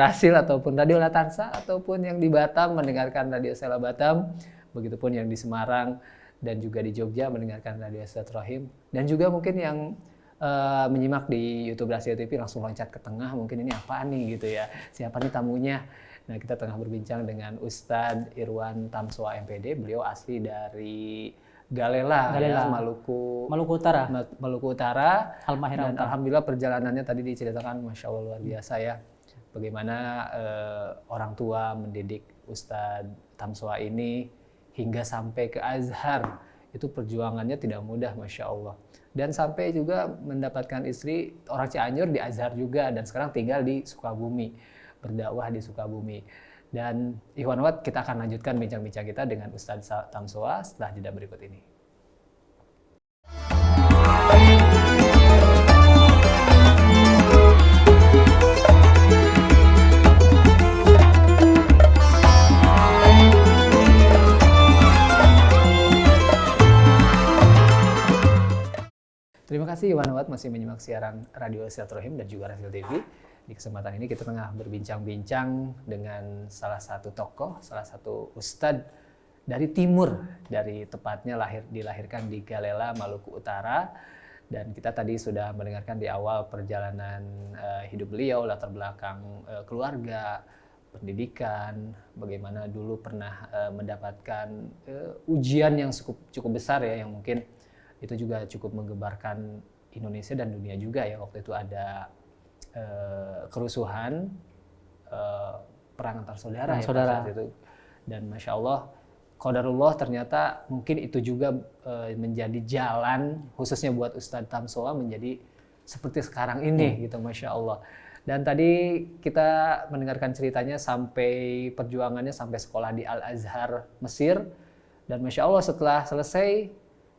B: Rasil ataupun radio Latansa, ataupun yang di Batam mendengarkan radio Sela Batam, begitupun yang di Semarang dan juga di Jogja mendengarkan radio Silaturahim, dan juga mungkin yang menyimak di YouTube Rasil TV langsung loncat ke tengah, mungkin ini apaan nih gitu ya, siapa nih tamunya. Nah, kita tengah berbincang dengan Ustadz Irwan Tamsoa MPD, beliau asli dari Galela. Ya, Maluku Utara.
A: Halmahera
B: Dan
A: Utara.
B: alhamdulillah perjalanannya tadi diceritakan, Masya Allah luar biasa ya. Bagaimana orang tua mendidik Ustadz Tamsoa ini hingga sampai ke Azhar. Itu perjuangannya tidak mudah, Masya Allah. Dan sampai juga mendapatkan istri orang Cianjur di Azhar juga, dan sekarang tinggal di Sukabumi, berdakwah di Sukabumi. Dan Ikhwan Akhwat, kita akan lanjutkan bincang-bincang kita dengan Ustadz Tamsoa setelah jeda berikut ini. Terima kasih Ikhwan Akhwat masih menyimak siaran Radio Silaturahim dan juga Rasil TV. Di kesempatan ini kita tengah berbincang-bincang dengan salah satu tokoh, salah satu ustadz dari timur, dari tepatnya dilahirkan di Galela, Maluku Utara. Dan kita tadi sudah mendengarkan di awal perjalanan hidup beliau, latar belakang keluarga, pendidikan, bagaimana dulu pernah mendapatkan ujian yang cukup besar ya, yang mungkin itu juga cukup menggembarkan Indonesia dan dunia juga ya. Waktu itu ada kerusuhan, perang antar saudara ya pada saat itu. Dan Masya Allah, qadarullah ternyata mungkin itu juga menjadi jalan khususnya buat Ustadz Tamsoa menjadi seperti sekarang ini gitu, Masya Allah. Dan tadi kita mendengarkan ceritanya sampai perjuangannya sampai sekolah di Al-Azhar Mesir. Dan Masya Allah setelah selesai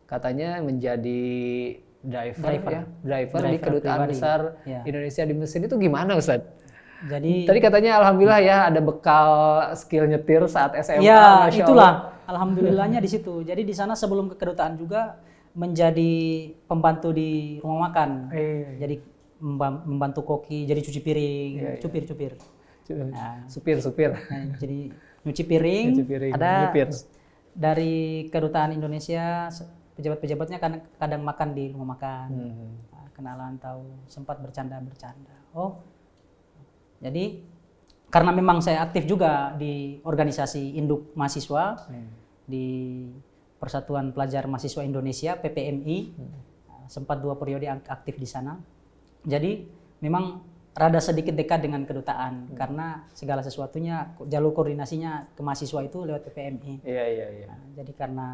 B: katanya menjadi driver di kedutaan
A: pribadi.
B: besar
A: Ya.
B: Indonesia di Mesir. Itu gimana Ustadz?
A: Jadi
B: Tadi katanya alhamdulillah ya ada bekal skill nyetir saat SMA.
A: ya
B: Masya
A: itulah
B: Allah.
A: alhamdulillahnya di situ. Jadi di sana sebelum ke kedutaan juga menjadi pembantu di rumah makan. Jadi membantu koki, jadi cuci piring, cupir. Nah,
B: Supir.
A: nah, jadi nyuci piring. Ada
B: nyupir.
A: dari kedutaan Indonesia pejabat-pejabatnya kadang makan di rumah makan. Nah, kenalan tahu, sempat bercanda. Oh, jadi karena memang saya aktif juga di organisasi induk mahasiswa di Persatuan Pelajar Mahasiswa Indonesia (PPMI), sempat 2 periode aktif di sana. Jadi memang rada sedikit dekat dengan kedutaan karena segala sesuatunya jalur koordinasinya ke mahasiswa itu lewat PPMI.
B: Iya.
A: Nah, jadi karena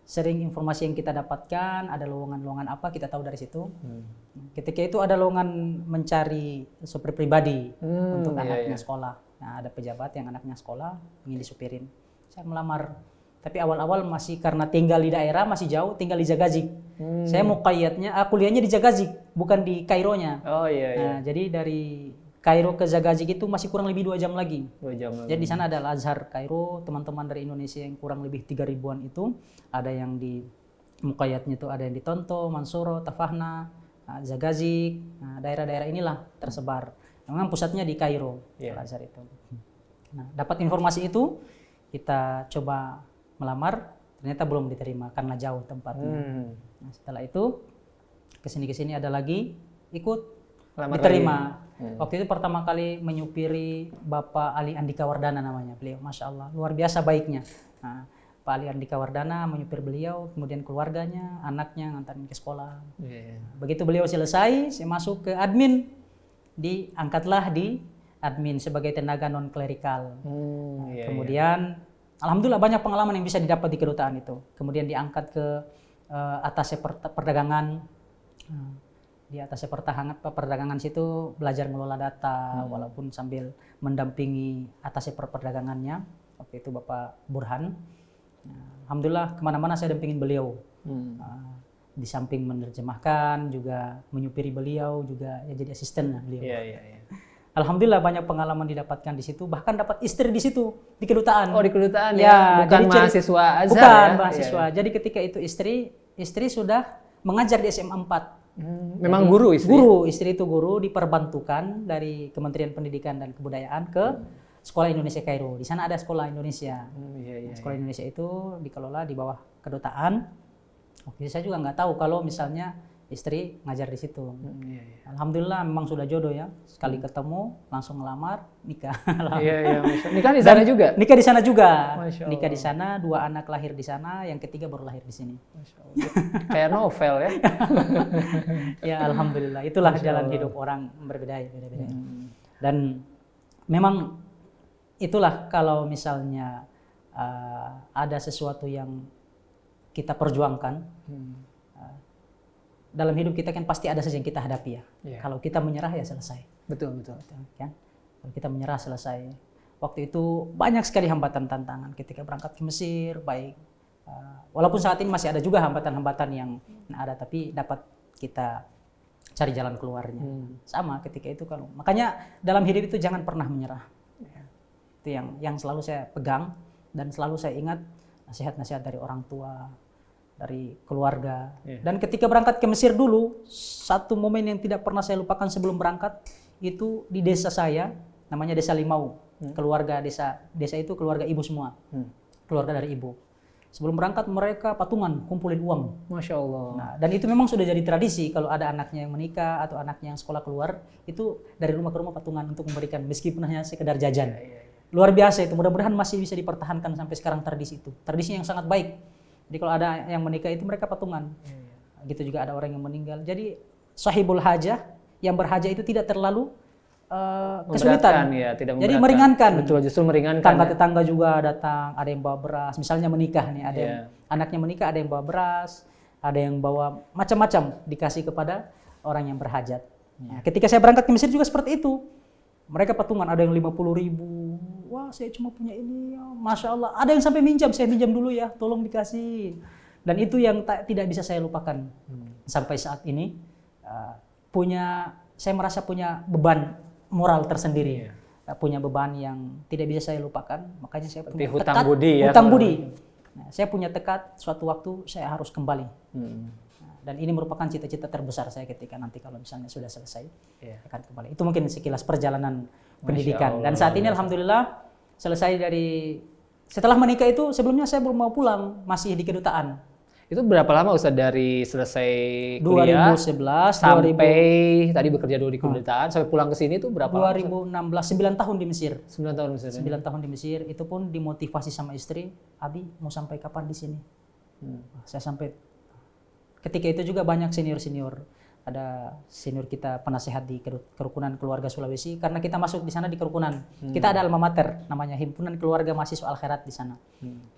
A: sering informasi yang kita dapatkan, ada lowongan-lowongan apa kita tahu dari situ. Ketika itu ada lowongan mencari supir pribadi untuk anaknya sekolah. Nah, ada pejabat yang anaknya sekolah ingin disupirin. Saya melamar. Tapi awal-awal masih karena tinggal di daerah masih jauh, tinggal di Zagazig. Saya muqayyadnya, kuliahnya di Zagazig, bukan di Kaironya.
B: Oh iya.
A: Nah, jadi dari Kairo ke Zagazig itu masih kurang lebih 2 jam lagi.
B: 2 jam lagi.
A: Jadi di sana ada Al-Azhar Kairo, teman-teman dari Indonesia yang kurang lebih 3 ribuan itu, ada yang di muqayyadnya itu ada yang di Tonto, Mansuro, Tafahna, Zagazig. Nah, daerah-daerah inilah tersebar. Memang pusatnya di Kairo, Al-Azhar itu. Nah, dapat informasi itu, kita coba melamar, ternyata belum diterima karena jauh tempatnya. Nah, setelah itu kesini ada lagi ikut diterima. Waktu itu pertama kali menyupiri Bapak Ali Andika Wardana namanya beliau, Masya Allah luar biasa baiknya. Nah, Pak Ali Andika Wardana menyupir beliau, kemudian keluarganya, anaknya ngantarin ke sekolah. Begitu beliau selesai, saya masuk ke admin, diangkatlah di admin sebagai tenaga non klerikal. Kemudian alhamdulillah banyak pengalaman yang bisa didapat di kedutaan itu. Kemudian diangkat ke atasnya perdagangan. di atas perdagangan situ belajar ngelola data walaupun sambil mendampingi atas perdagangannya. Waktu itu Bapak Burhan. Alhamdulillah kemana-mana saya dampingin beliau. Di samping menerjemahkan juga menyupiri beliau juga ya jadi asistennya beliau. Alhamdulillah banyak pengalaman didapatkan di situ, bahkan dapat istri di situ di kedutaan.
B: Oh di kedutaan ya, bukan mahasiswa Azhar
A: bukan
B: ya?
A: mahasiswa. Jadi ketika itu istri sudah mengajar di SMA 4.
B: Memang
A: Jadi,
B: guru istri?
A: Istri itu guru diperbantukan dari Kementerian Pendidikan dan Kebudayaan ke Sekolah Indonesia Kairo. Di sana ada Sekolah Indonesia. Sekolah Indonesia itu dikelola di bawah kedutaan. Oke, saya juga nggak tahu kalau misalnya istri ngajar di situ. Alhamdulillah memang sudah jodoh ya. Sekali ketemu langsung ngelamar, nikah.
B: Nikah di sana juga?
A: Nikah di sana juga.
B: Nikah
A: di sana, 2 anak lahir di sana, yang ketiga baru lahir di sini.
B: Kayak novel ya.
A: Ya alhamdulillah, itulah jalan hidup orang berbeda. Dan memang itulah kalau misalnya ada sesuatu yang kita perjuangkan, dalam hidup kita kan pasti ada saja yang kita hadapi ya. Kalau kita menyerah ya selesai.
B: Betul.
A: Kan? Kalau kita menyerah selesai. Waktu itu banyak sekali hambatan tantangan ketika berangkat ke Mesir, baik walaupun saat ini masih ada juga hambatan-hambatan yang ada, tapi dapat kita cari jalan keluarnya. Sama ketika itu kalau makanya dalam hidup itu jangan pernah menyerah. Itu yang selalu saya pegang dan selalu saya ingat nasihat-nasihat dari orang tua, dari keluarga. Dan ketika berangkat ke Mesir dulu, satu momen yang tidak pernah saya lupakan sebelum berangkat itu di desa saya, namanya Desa Limau. Keluarga desa itu keluarga ibu semua, keluarga dari ibu. Sebelum berangkat mereka patungan, kumpulin uang.
B: Masya Allah.
A: Nah, dan itu memang sudah jadi tradisi kalau ada anaknya yang menikah atau anaknya yang sekolah keluar, itu dari rumah ke rumah patungan untuk memberikan meskipun hanya sekedar jajan. Luar biasa itu, mudah-mudahan masih bisa dipertahankan sampai sekarang tradisi itu. Tradisi yang sangat baik. Jadi kalau ada yang menikah itu mereka patungan. Gitu juga ada orang yang meninggal. Jadi sahibul hajah, yang berhajah itu tidak terlalu kesulitan.
B: Ya, tidak
A: jadi meringankan.
B: Betul, justru meringankan.
A: Tetangga-tetangga juga datang, ada yang bawa beras. Misalnya menikah nih, ada yang anaknya menikah, ada yang bawa beras, ada yang bawa macam-macam dikasih kepada orang yang berhajat. Nah, ketika saya berangkat ke Mesir juga seperti itu. Mereka patungan, ada yang 50.000. Wah, saya cuma punya ini, ya. Masya Allah. Ada yang sampai minjam, saya minjam dulu ya, tolong dikasih. Dan itu yang tidak bisa saya lupakan sampai saat ini. Saya merasa punya beban moral tersendiri, punya beban yang tidak bisa saya lupakan. Makanya saya punya
B: hutang budi ya.
A: Hutang budi. Nah, saya punya tekad suatu waktu saya harus kembali. Dan ini merupakan cita-cita terbesar saya ketika nanti kalau misalnya sudah selesai akan kembali. Itu mungkin sekilas perjalanan pendidikan. Dan saat ini alhamdulillah selesai setelah menikah itu sebelumnya saya belum mau pulang, masih di kedutaan.
B: Itu berapa lama Ustaz dari selesai kuliah
A: 2011
B: sampai tadi bekerja dulu di kedutaan sampai pulang ke sini itu berapa
A: 2016
B: lama?
A: 9 tahun di Mesir.
B: 9 tahun di Mesir.
A: 9 tahun di Mesir, itu pun dimotivasi sama istri, Abi mau sampai kapan di sini? Saya sampai ketika itu juga banyak senior-senior, ada senior kita penasehat di kerukunan keluarga Sulawesi, karena kita masuk di sana di kerukunan. Kita ada alma mater namanya Himpunan Keluarga Mahasiswa Al Khairat di sana.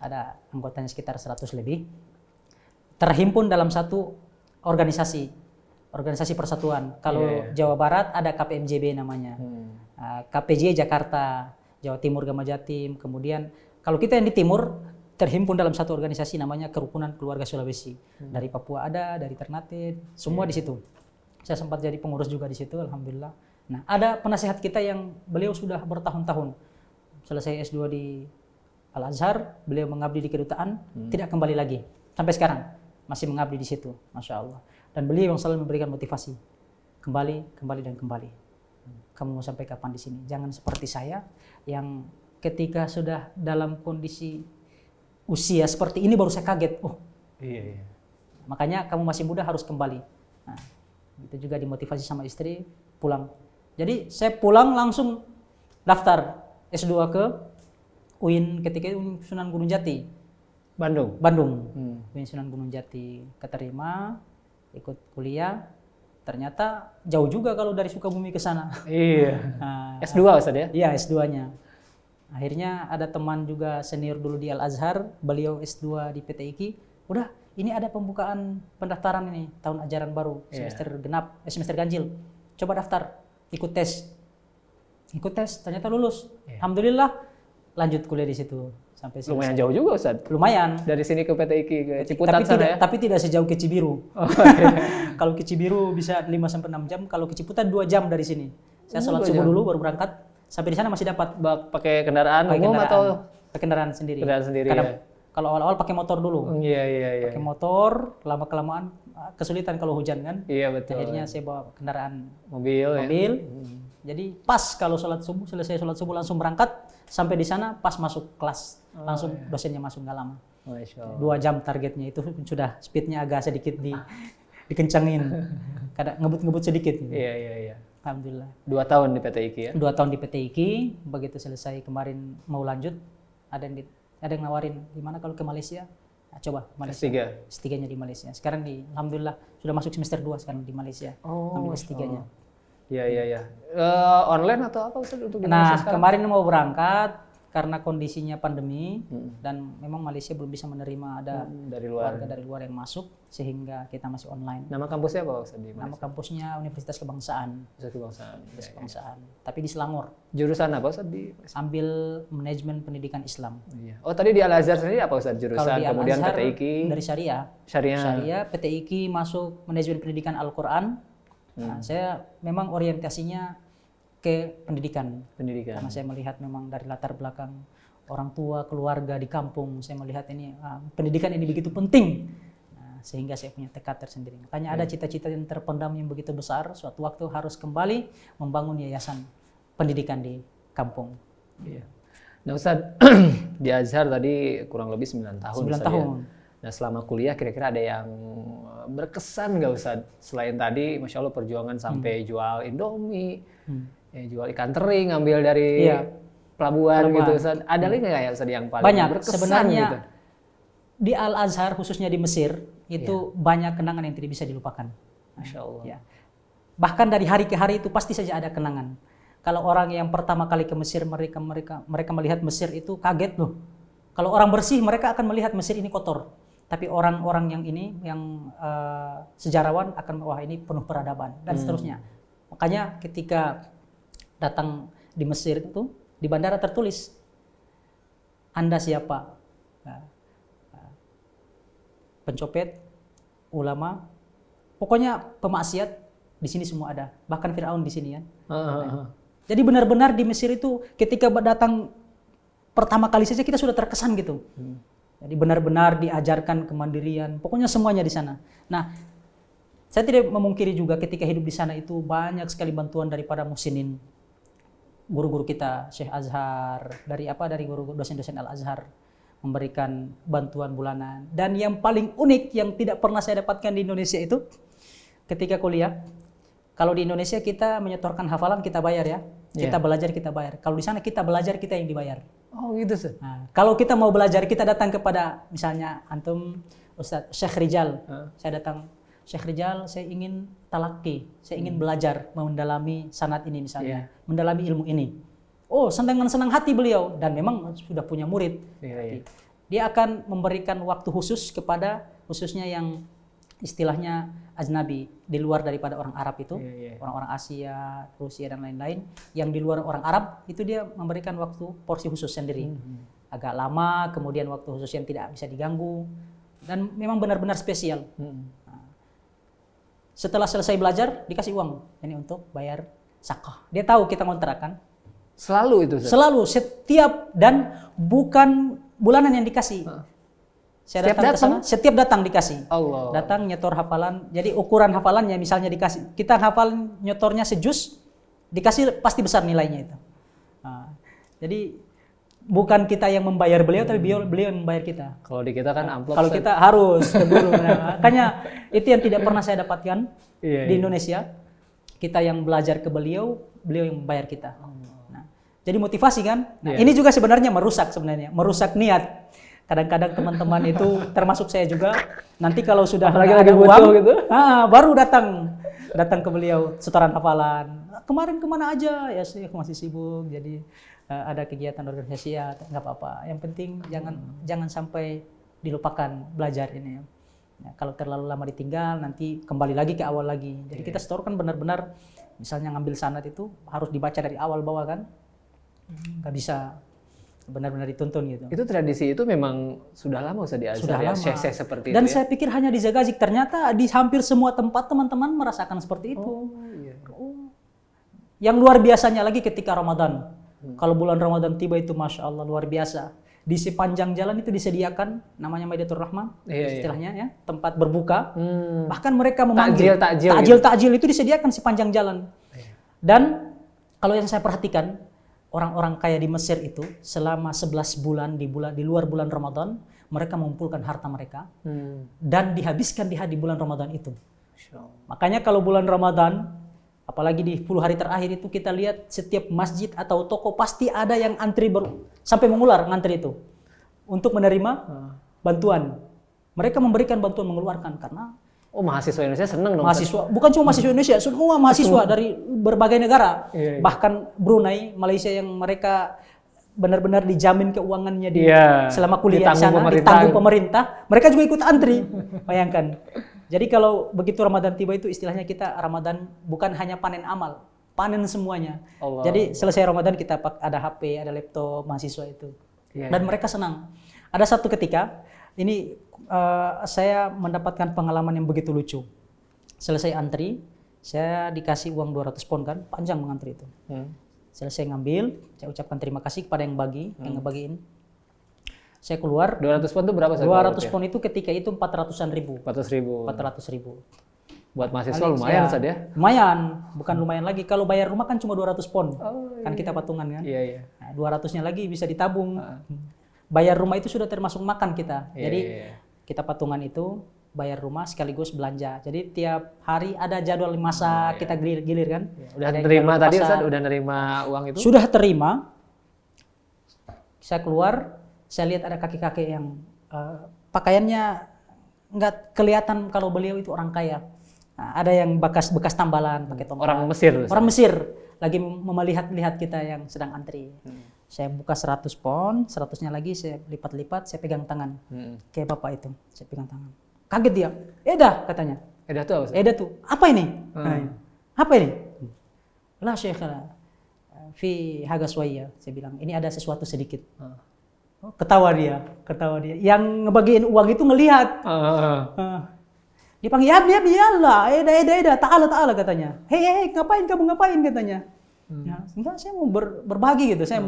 A: Ada anggotanya sekitar 100 lebih. Terhimpun dalam satu organisasi persatuan. Kalau Jawa Barat ada KPMJB namanya. KPJ Jakarta, Jawa Timur Gama Jatim, kemudian kalau kita yang di timur terhimpun dalam satu organisasi namanya Kerukunan Keluarga Sulawesi. Dari Papua ada, dari Ternate, semua di situ. Saya sempat jadi pengurus juga di situ, alhamdulillah. Nah, ada penasehat kita yang beliau sudah bertahun-tahun. Selesai S2 di Al-Azhar, beliau mengabdi di kedutaan, tidak kembali lagi. Sampai sekarang masih mengabdi di situ, Masya Allah. Dan beliau yang selalu memberikan motivasi. Kembali, dan kembali. Kamu mau sampai kapan di sini? Jangan seperti saya yang ketika sudah dalam kondisi usia seperti ini baru saya kaget. Makanya kamu masih muda harus kembali. Nah, itu juga dimotivasi sama istri pulang. Jadi saya pulang langsung daftar S2 ke UIN ketika itu Sunan Gunung Jati. Bandung. UIN Sunan Gunung Jati, keterima, ikut kuliah. Ternyata jauh juga kalau dari Sukabumi ke sana. Nah,
B: S2 Ustaz ya?
A: Iya, S2-nya. Akhirnya ada teman juga senior dulu di Al-Azhar, beliau S2 di PT IKI. Udah, ini ada pembukaan pendaftaran ini tahun ajaran baru semester genap, semester ganjil. Coba daftar, ikut tes, ternyata lulus. Alhamdulillah, lanjut kuliah di situ sampai selesai.
B: Lumayan jauh juga Ustaz.
A: Lumayan.
B: Dari sini ke PTIK ke Ciputat sana ya.
A: Tapi tidak sejauh ke Cibiru. Kalau ke Cibiru bisa 5-6 jam, kalau ke Ciputat 2 jam dari sini. Saya sholat subuh dulu baru berangkat. Sampai di sana masih dapat.
B: Pakai kendaraan umum atau
A: pakai kendaraan sendiri?
B: Kendaraan sendiri.
A: Kadang, kalau awal-awal pakai motor dulu.
B: Iya.
A: Pakai motor, lama-kelamaan kesulitan kalau hujan kan.
B: Iya betul.
A: Akhirnya saya bawa kendaraan
B: mobil.
A: Jadi pas kalau selesai sholat subuh langsung berangkat, sampai di sana pas masuk kelas. Langsung dosennya masuk, nggak lama.
B: Masya Allah.
A: 2 jam targetnya, itu sudah speednya agak sedikit dikencangin. Kadang ngebut-ngebut sedikit. Gitu.
B: Iya.
A: Alhamdulillah.
B: 2 tahun di PTIK ya?
A: 2 tahun di PTIK, begitu selesai kemarin mau lanjut, ada yang nawarin gimana kalau ke Malaysia. Nah, coba Malaysia. S3-nya di Malaysia. Sekarang alhamdulillah sudah masuk semester 2 sekarang di Malaysia. Ambil S3-nya.
B: Iya. Online atau apa Ustaz untuk
A: Nah, kemarin mau berangkat karena kondisinya pandemi dan memang Malaysia belum bisa menerima ada warga dari luar yang masuk, sehingga kita masih online.
B: Nama kampusnya apa Ustaz di Malaysia?
A: Nama kampusnya Universitas Kebangsaan. Tapi di Selangor.
B: Jurusan apa Ustaz di?
A: Ambil manajemen pendidikan Islam.
B: Iya. Oh, tadi di Al-Azhar sendiri apa Ustaz jurusan?
A: Kalau di
B: Kemudian
A: Al-Azhar,
B: PTIK
A: dari Syariah, PTIK masuk manajemen pendidikan Al-Quran. Nah, saya memang orientasinya ke pendidikan. Karena saya melihat memang dari latar belakang orang tua, keluarga di kampung, saya melihat ini pendidikan ini begitu penting. Nah, sehingga saya punya tekad tersendiri. Makanya ada cita-cita yang terpendam yang begitu besar, suatu waktu harus kembali membangun yayasan pendidikan di kampung.
B: Iya. Nah Ustaz, di Azhar tadi kurang lebih 9 tahun.
A: 9 tahun.
B: Ya. Nah selama kuliah kira-kira ada yang berkesan nggak Ustaz? Selain tadi Masya Allah perjuangan sampai jual Indomie, jual ikan teri, ngambil dari pelabuhan gitu Ustaz. Ada lagi nggak ya Ustaz yang paling
A: banyak
B: berkesan
A: sebenarnya
B: gitu?
A: Di Al-Azhar khususnya di Mesir itu banyak kenangan yang tidak bisa dilupakan.
B: Masya Allah.
A: Ya. Bahkan dari hari ke hari itu pasti saja ada kenangan. Kalau orang yang pertama kali ke Mesir, mereka melihat Mesir itu kaget loh. Kalau orang bersih mereka akan melihat Mesir ini kotor. Tapi orang-orang yang sejarawan akan wah ini penuh peradaban dan seterusnya. Makanya ketika datang di Mesir itu di bandara tertulis Anda siapa? Pencopet, ulama, pokoknya pemaksiat di sini semua ada. Bahkan Firaun di sini ya. Jadi benar-benar di Mesir itu ketika datang pertama kali saja kita sudah terkesan gitu. Jadi benar-benar diajarkan kemandirian, pokoknya semuanya di sana. Nah, saya tidak memungkiri juga ketika hidup di sana itu banyak sekali bantuan daripada muhsinin, guru-guru kita, Syekh Azhar, dari guru dosen-dosen Al-Azhar memberikan bantuan bulanan. Dan yang paling unik yang tidak pernah saya dapatkan di Indonesia itu ketika kuliah, kalau di Indonesia kita menyetorkan hafalan kita bayar ya, kita belajar kita bayar. Kalau di sana kita belajar kita yang dibayar.
B: Oh gitu sih.
A: Nah, kalau kita mau belajar kita datang kepada misalnya antum Ustadz Syekh Rijal, saya datang Syekh Rijal, saya ingin talaki, saya ingin belajar mendalami sanad ini misalnya, mendalami ilmu ini. Oh, dengan senang hati beliau dan memang sudah punya murid. Dia akan memberikan waktu khusus kepada khususnya yang istilahnya ajnabi, di luar daripada orang Arab itu, orang-orang Asia, Rusia dan lain-lain, yang di luar orang Arab itu dia memberikan waktu porsi khusus sendiri, agak lama, kemudian waktu khusus yang tidak bisa diganggu, dan memang benar-benar spesial. Nah, setelah selesai belajar dikasih uang ini untuk bayar zakah. Dia tahu kita kontrakan.
B: Selalu itu?
A: Selalu, setiap, dan bukan bulanan yang dikasih. Saya datang ke sana, setiap datang dikasih.
B: Allah.
A: Datang nyetor hafalan. Jadi ukuran hafalannya misalnya dikasih. Kita hafal nyetornya sejuz, dikasih pasti besar nilainya itu. Nah, jadi bukan kita yang membayar beliau, tapi beliau yang membayar kita.
B: Kalau di kita kan amplop.
A: Kalau kita harus keburu. Nah, makanya itu yang tidak pernah saya dapatkan di Indonesia. Kita yang belajar ke beliau, beliau yang membayar kita. Nah, jadi motivasi kan. Nah, ini juga sebenarnya merusak niat. Kadang-kadang teman-teman itu termasuk saya juga nanti kalau sudah
B: lagi uang gitu,
A: baru datang ke beliau setoran hafalan. Kemarin kemana aja ya sih, masih sibuk, jadi ada kegiatan organisasi ya nggak apa-apa. Yang penting jangan sampai dilupakan belajar ini. Ya, kalau terlalu lama ditinggal nanti kembali lagi ke awal lagi. Jadi kita setor kan benar-benar misalnya ngambil sanad itu harus dibaca dari awal bawah kan. Nggak bisa benar-benar dituntun gitu.
B: Itu tradisi itu memang sudah lama Ustaz di Azhar
A: Sudah
B: ya,
A: lama.
B: syekh-syekh seperti
A: Dan
B: itu ya.
A: saya pikir hanya di Zagazig, ternyata di hampir semua tempat teman-teman merasakan seperti itu.
B: Iya.
A: Yang luar biasanya lagi ketika Ramadan. Kalau bulan Ramadan tiba itu Masya Allah luar biasa. Di sepanjang jalan itu disediakan namanya Maidatul Rahmah, istilahnya ya, tempat berbuka. Bahkan mereka memanggil takjil itu disediakan sepanjang jalan. Dan kalau yang saya perhatikan, orang-orang kaya di Mesir itu selama 11 bulan di luar bulan Ramadan, mereka mengumpulkan harta mereka dan dihabiskan di bulan Ramadan itu. Makanya kalau bulan Ramadan, apalagi di 10 hari terakhir itu kita lihat setiap masjid atau toko pasti ada yang antri sampai mengular ngantri itu untuk menerima bantuan. Mereka memberikan bantuan mengeluarkan karena
B: mahasiswa Indonesia senang dong.
A: Mahasiswa, bukan cuma mahasiswa Indonesia, semua mahasiswa dari berbagai negara. Bahkan Brunei, Malaysia yang mereka benar-benar dijamin keuangannya selama kuliah di sana, ditanggung pemerintah, mereka juga ikut antri. Bayangkan. Jadi kalau begitu Ramadan tiba itu istilahnya kita Ramadan bukan hanya panen amal, panen semuanya. Jadi selesai Ramadan kita ada HP, ada laptop mahasiswa itu. Dan mereka senang. Ada satu ketika, ini saya mendapatkan pengalaman yang begitu lucu. Selesai antri, saya dikasih uang 200 pon kan, panjang mengantri itu. Selesai ngambil, saya ucapkan terima kasih kepada yang ngebagiin. Saya keluar. 200
B: pon itu berapa?
A: 200 pon itu ketika itu 400-an ribu.
B: 400 ribu. Buat mahasiswa
A: ya,
B: lumayan Ustaz ya?
A: Lumayan, bukan lumayan lagi. Kalau bayar rumah kan cuma 200 pon. Kan kita patungan kan.
B: Iya.
A: Nah, 200-nya lagi bisa ditabung. Bayar rumah itu sudah termasuk makan kita. Jadi kita patungan itu bayar rumah sekaligus belanja. Jadi tiap hari ada jadwal masak, kita gilir kan.
B: Udah terima tadi Ustaz, udah nerima uang itu?
A: Sudah terima. Saya keluar, saya lihat ada kakek-kakek yang pakaiannya nggak kelihatan kalau beliau itu orang kaya. Nah, ada yang bekas tambalan pakai tongkat.
B: Orang Mesir.
A: Orang Mesir lagi melihat kita yang sedang antri. Saya buka 100 pon, 100-nya lagi saya lipat-lipat, saya pegang tangan. Kayak bapak itu, saya pegang tangan. Kaget dia. Eda katanya.
B: Eda tuh apa?
A: Eda tuh. Apa ini? Apa ini? Lah Syekh, fi haga suwaya. Saya bilang, ini ada sesuatu sedikit. Ketawa dia. Yang ngebagiin uang itu ngelihat. Dia panggil, ya lah, Eda, ta'ala katanya. Hei, ngapain katanya. Ya, enggak, saya mau berbagi gitu. Saya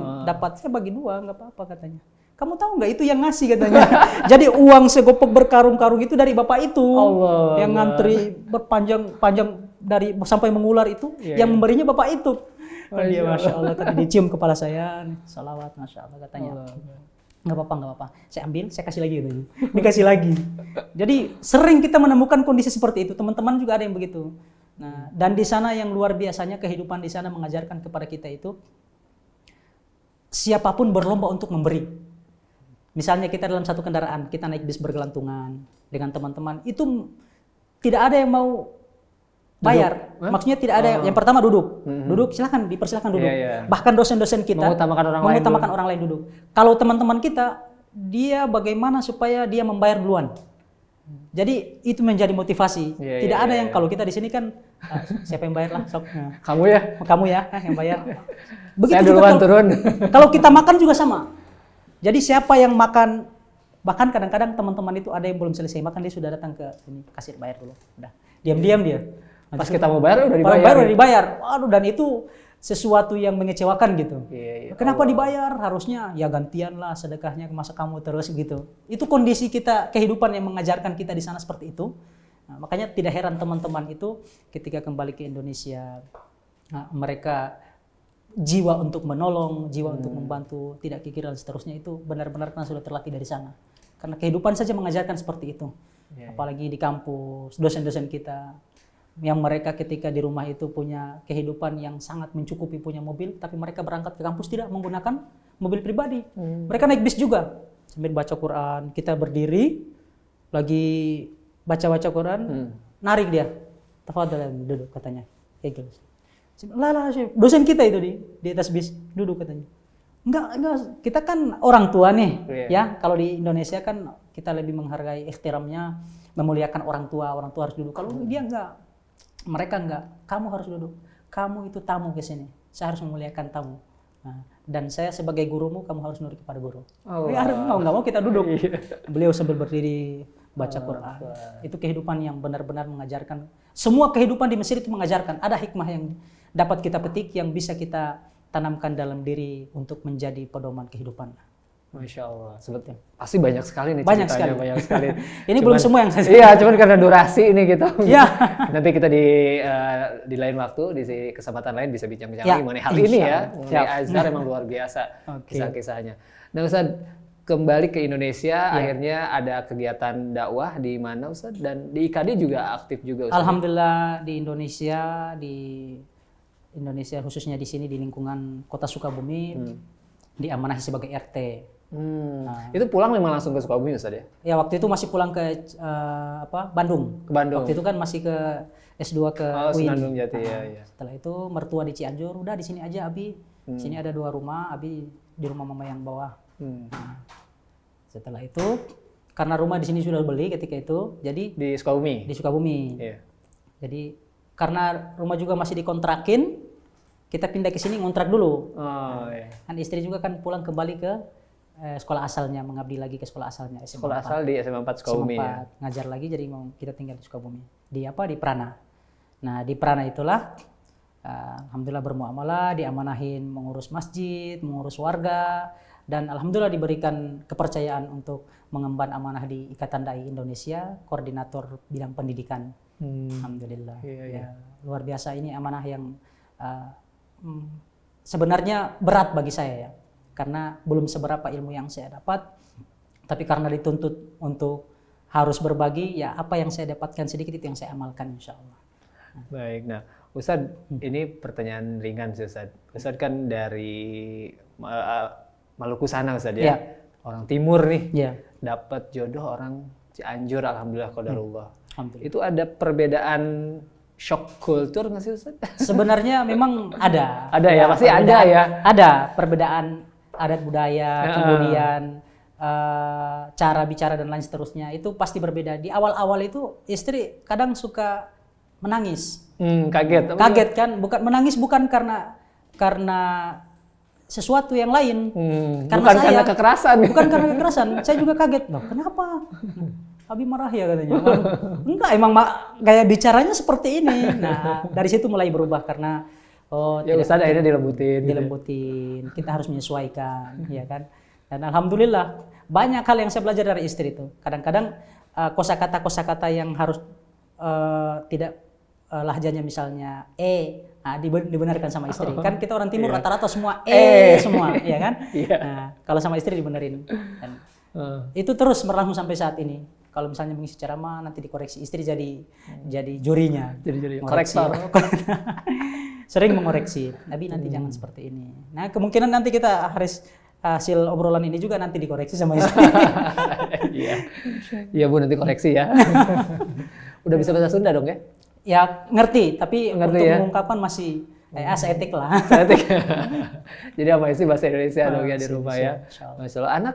A: bagi 2, enggak apa-apa katanya. Kamu tahu nggak itu yang ngasih katanya. Jadi uang segopok berkarung-karung itu dari bapak itu. Yang ngantri berpanjang dari sampai mengular itu, yang memberinya bapak itu. Dia Masya Allah, tadi dicium kepala saya, salawat Masya Allah katanya. Nggak apa-apa. Saya ambil, saya kasih lagi gitu. Dikasih lagi. Jadi sering kita menemukan kondisi seperti itu. Teman-teman juga ada yang begitu. Nah, dan di sana yang luar biasanya kehidupan di sana mengajarkan kepada kita itu siapapun berlomba untuk memberi. Misalnya kita dalam satu kendaraan, kita naik bis bergelantungan dengan teman-teman, itu tidak ada yang mau bayar. Maksudnya tidak ada yang pertama duduk. Duduk, dipersilakan duduk. Bahkan dosen-dosen kita mengutamakan orang lain duduk. Kalau teman-teman kita, dia bagaimana supaya dia membayar duluan. Jadi itu menjadi motivasi. Tidak ada yang kalau kita di sini kan siapa yang bayar lah sok. Kamu ya yang bayar. Begitu
B: saya duluan turun.
A: Kalau kita makan juga sama. Jadi siapa yang makan, bahkan kadang-kadang teman-teman itu ada yang belum selesai makan, dia sudah datang ke sini, kasih bayar dulu. Udah. Diam-diam dia.
B: Pas kita mau bayar udah
A: dibayar. Waduh, dan itu sesuatu yang mengecewakan gitu. Kenapa dibayar? Harusnya ya gantian lah sedekahnya, masa kamu terus gitu. Itu kondisi kita, kehidupan yang mengajarkan kita di sana seperti itu. Nah, makanya tidak heran teman-teman itu ketika kembali ke Indonesia, mereka jiwa untuk menolong, jiwa untuk membantu, tidak kikir dan seterusnya itu benar-benar karena sudah terlatih dari sana. Karena kehidupan saja mengajarkan seperti itu. Apalagi di kampus, dosen-dosen kita yang mereka ketika di rumah itu punya kehidupan yang sangat mencukupi, punya mobil, tapi mereka berangkat ke kampus tidak menggunakan mobil pribadi. Mereka naik bis juga sambil baca Quran. Kita berdiri lagi baca Quran, narik dia. Tafadhal duduk katanya. Kayak gitu. Lah, dosen kita itu di atas bis duduk katanya. Enggak, kita kan orang tua nih,
B: Iya.
A: ya. Kalau di Indonesia kan kita lebih menghargai ihtiramnya, memuliakan orang tua harus duduk. Kalau dia enggak, mereka enggak, kamu harus duduk. Kamu itu tamu ke sini, saya harus memuliakan tamu. Nah, dan saya sebagai gurumu, kamu harus nurut kepada guru.
B: Oh,
A: Ya, mau nggak mau kita duduk.
B: Iya.
A: Beliau sambil berdiri baca Quran. Itu kehidupan yang benar-benar mengajarkan. Semua kehidupan di Mesir itu mengajarkan. Ada hikmah yang dapat kita petik, yang bisa kita tanamkan dalam diri untuk menjadi pedoman kehidupan.
B: Masya Allah, sebetulnya pasti banyak sekali nih
A: Banyak
B: ceritanya,
A: sekali.
B: banyak sekali.
A: Ini belum semua yang saya
B: Iya, cuman karena durasi ini gitu.
A: Iya.
B: Nanti kita di lain waktu, di kesempatan lain bisa bincang-bincang
A: Ya,
B: lagi mengenai hal ini ya.
A: insyaallah.
B: Mengenai
A: Siap.
B: Azhar emang luar biasa
A: Oke.
B: kisah-kisahnya. Nah Ustaz, kembali ke Indonesia, akhirnya ada kegiatan dakwah di mana Ustaz? Dan di IKD juga aktif juga Ustaz?
A: Alhamdulillah di Indonesia khususnya di sini di lingkungan Kota Sukabumi diamanahi sebagai RT.
B: Itu pulang memang langsung ke Sukabumi Ustaz ya?
A: Ya waktu itu masih pulang ke Bandung.
B: Ke Bandung.
A: Waktu itu kan masih ke S2 ke
B: Oh,
A: UIN.
B: Senandung Jati, ya.
A: Setelah itu mertua di Cianjur, udah di sini aja Abi. Sini ada 2 rumah, Abi di rumah mama yang bawah. Nah, setelah itu karena rumah di sini sudah beli ketika itu, jadi
B: Di Sukabumi?
A: di Sukabumi.
B: Iya.
A: Jadi karena rumah juga masih dikontrakin, kita pindah ke sini ngontrak dulu.
B: Oh iya.
A: Kan istri juga kan pulang kembali ke sekolah asalnya, mengabdi lagi ke sekolah asalnya SMA
B: Sekolah
A: 4.
B: asal di SMA 4 Sukabumi ya?
A: Ngajar lagi, jadi mau kita tinggal di Sukabumi. Di Prana. Nah di Prana itulah alhamdulillah bermuamalah, diamanahin mengurus masjid, mengurus warga, dan alhamdulillah diberikan kepercayaan untuk mengemban amanah di Ikatan Dai Indonesia, koordinator bidang pendidikan. Alhamdulillah.
B: Iya,
A: Ya, luar biasa, ini amanah yang sebenarnya berat bagi saya ya. Karena belum seberapa ilmu yang saya dapat, tapi karena dituntut untuk harus berbagi, ya apa yang saya dapatkan sedikit itu yang saya amalkan insya Allah.
B: Baik, nah Ustadz, ini pertanyaan ringan sih Ustadz. Ustadz kan dari Maluku sana Ustadz ya?
A: Ya.
B: Orang timur nih,
A: Ya,
B: dapat jodoh orang Cianjur, alhamdulillah qadarullah.
A: alhamdulillah.
B: Itu ada perbedaan shock kultur nggak sih Ustadz?
A: Sebenarnya memang ada.
B: Ada ya, pasti ada
A: perbedaan-
B: ya.
A: Ada perbedaan adat budaya, kemudian cara bicara dan lain seterusnya itu pasti berbeda. Di awal-awal itu istri kadang suka menangis.
B: Kaget.
A: Kaget kan? Menangis bukan karena sesuatu yang lain.
B: Bukan karena kekerasan.
A: Bukan karena kekerasan. Saya juga kaget. Loh, kenapa? Abi marah ya katanya. Enggak, emang gaya bicaranya seperti ini. Nah, dari situ mulai berubah karena
B: Ya Ustadz akhirnya dilembutin.
A: dilembutin. Kita harus menyesuaikan, ya kan? Dan alhamdulillah banyak hal yang saya belajar dari istri itu. Kadang-kadang kosakata yang harus tidak lahjanya misalnya dibenarkan sama istri. Kan kita orang timur rata-rata semua semua, ya kan? Nah, kalau sama istri dibenerin. Dan itu terus berlangsung sampai saat ini. Kalau misalnya mengisi ceramah nanti dikoreksi istri jadi jurinya.
B: Jadi
A: Ngoreksi.
B: korektor.
A: Sering mengoreksi. Nabi nanti jangan seperti ini. Nah, kemungkinan nanti kita harus hasil obrolan ini juga nanti dikoreksi sama istri.
B: Iya. Iya Bu, nanti koreksi ya. Udah bisa bahasa Sunda dong ya?
A: Ya ngerti, tapi
B: Ngerti
A: untuk
B: ya?
A: mengungkapkan masih seetik lah.
B: Seetik. Jadi apa sih bahasa Indonesia dong ya di
A: Masih
B: rumah
A: bisa,
B: ya?
A: insya Allah.
B: Masya Allah. Anak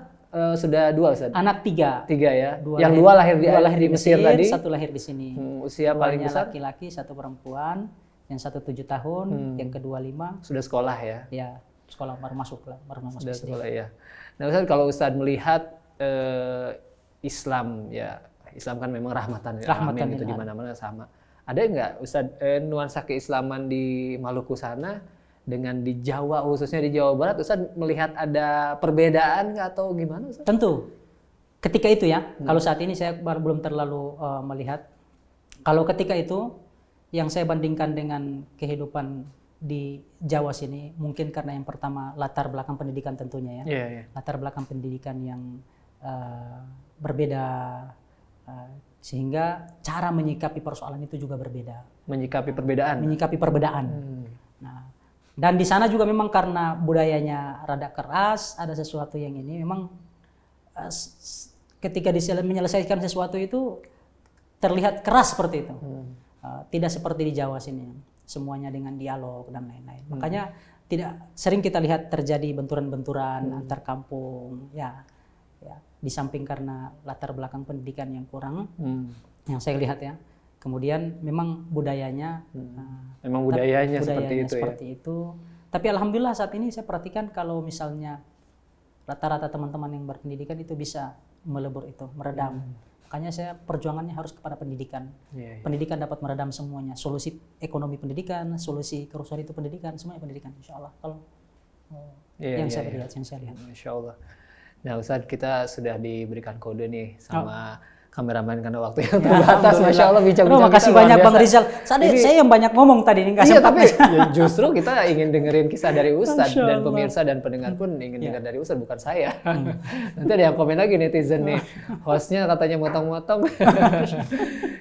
B: sudah 2 Ustaz?
A: Anak 3.
B: 3 ya?
A: Dua
B: Yang 2 lahir di Mesir tadi?
A: 1 lahir di sini.
B: Usia paling
A: Duanya
B: besar?
A: laki-laki, 1 perempuan. Yang 1 7 tahun, yang kedua 5.
B: Sudah sekolah ya?
A: Ya, sekolah baru masuk
B: Sudah
A: SD.
B: sekolah ya. Nah Ustaz, kalau Ustaz melihat Islam ya, Islam kan memang rahmatan lil
A: Rahmatan
B: alamin, itu
A: lil
B: di mana-mana sama. Ada nggak Ustaz nuansa keislaman di Maluku sana dengan di Jawa, khususnya di Jawa Barat, Ustaz melihat ada perbedaan nggak atau gimana Ustaz?
A: Tentu. Ketika itu ya, kalau saat ini saya belum terlalu melihat. Kalau ketika itu yang saya bandingkan dengan kehidupan di Jawa sini, mungkin karena yang pertama latar belakang pendidikan tentunya ya.
B: Iya.
A: Latar belakang pendidikan yang berbeda, sehingga cara menyikapi persoalan itu juga berbeda.
B: Menyikapi perbedaan.
A: Menyikapi perbedaan. Nah, dan di sana juga memang karena budayanya rada keras, ada sesuatu yang ini memang ketika menyelesaikan sesuatu itu terlihat keras seperti itu. Tidak seperti di Jawa sini, semuanya dengan dialog dan lain-lain. Makanya tidak sering kita lihat terjadi benturan-benturan antar kampung, ya. Di samping karena latar belakang pendidikan yang kurang, yang saya lihat ya. Kemudian memang budayanya,
B: memang budayanya
A: seperti itu. Tapi alhamdulillah saat ini saya perhatikan kalau misalnya rata-rata teman-teman yang berpendidikan itu bisa melebur itu, meredam. Makanya saya perjuangannya harus kepada pendidikan. Pendidikan dapat meredam semuanya. Solusi ekonomi pendidikan, solusi kerusuhan itu pendidikan, semuanya pendidikan. Insya Allah. Kalau yang saya lihat.
B: Masya Allah. Nah Ustadz, kita sudah diberikan kode nih sama kameramen karena waktu yang terbatas. Masya Allah, bincang-bincang.
A: Makasih banyak Bang Rizal. Saya yang banyak ngomong tadi nih, nggak sempat.
B: Tapi ya justru kita ingin dengerin kisah dari Ustadz, dan pemirsa dan pendengar pun ingin dengar dari Ustadz, bukan saya. Nanti ada yang komen lagi netizen nih, hostnya katanya motong-motong.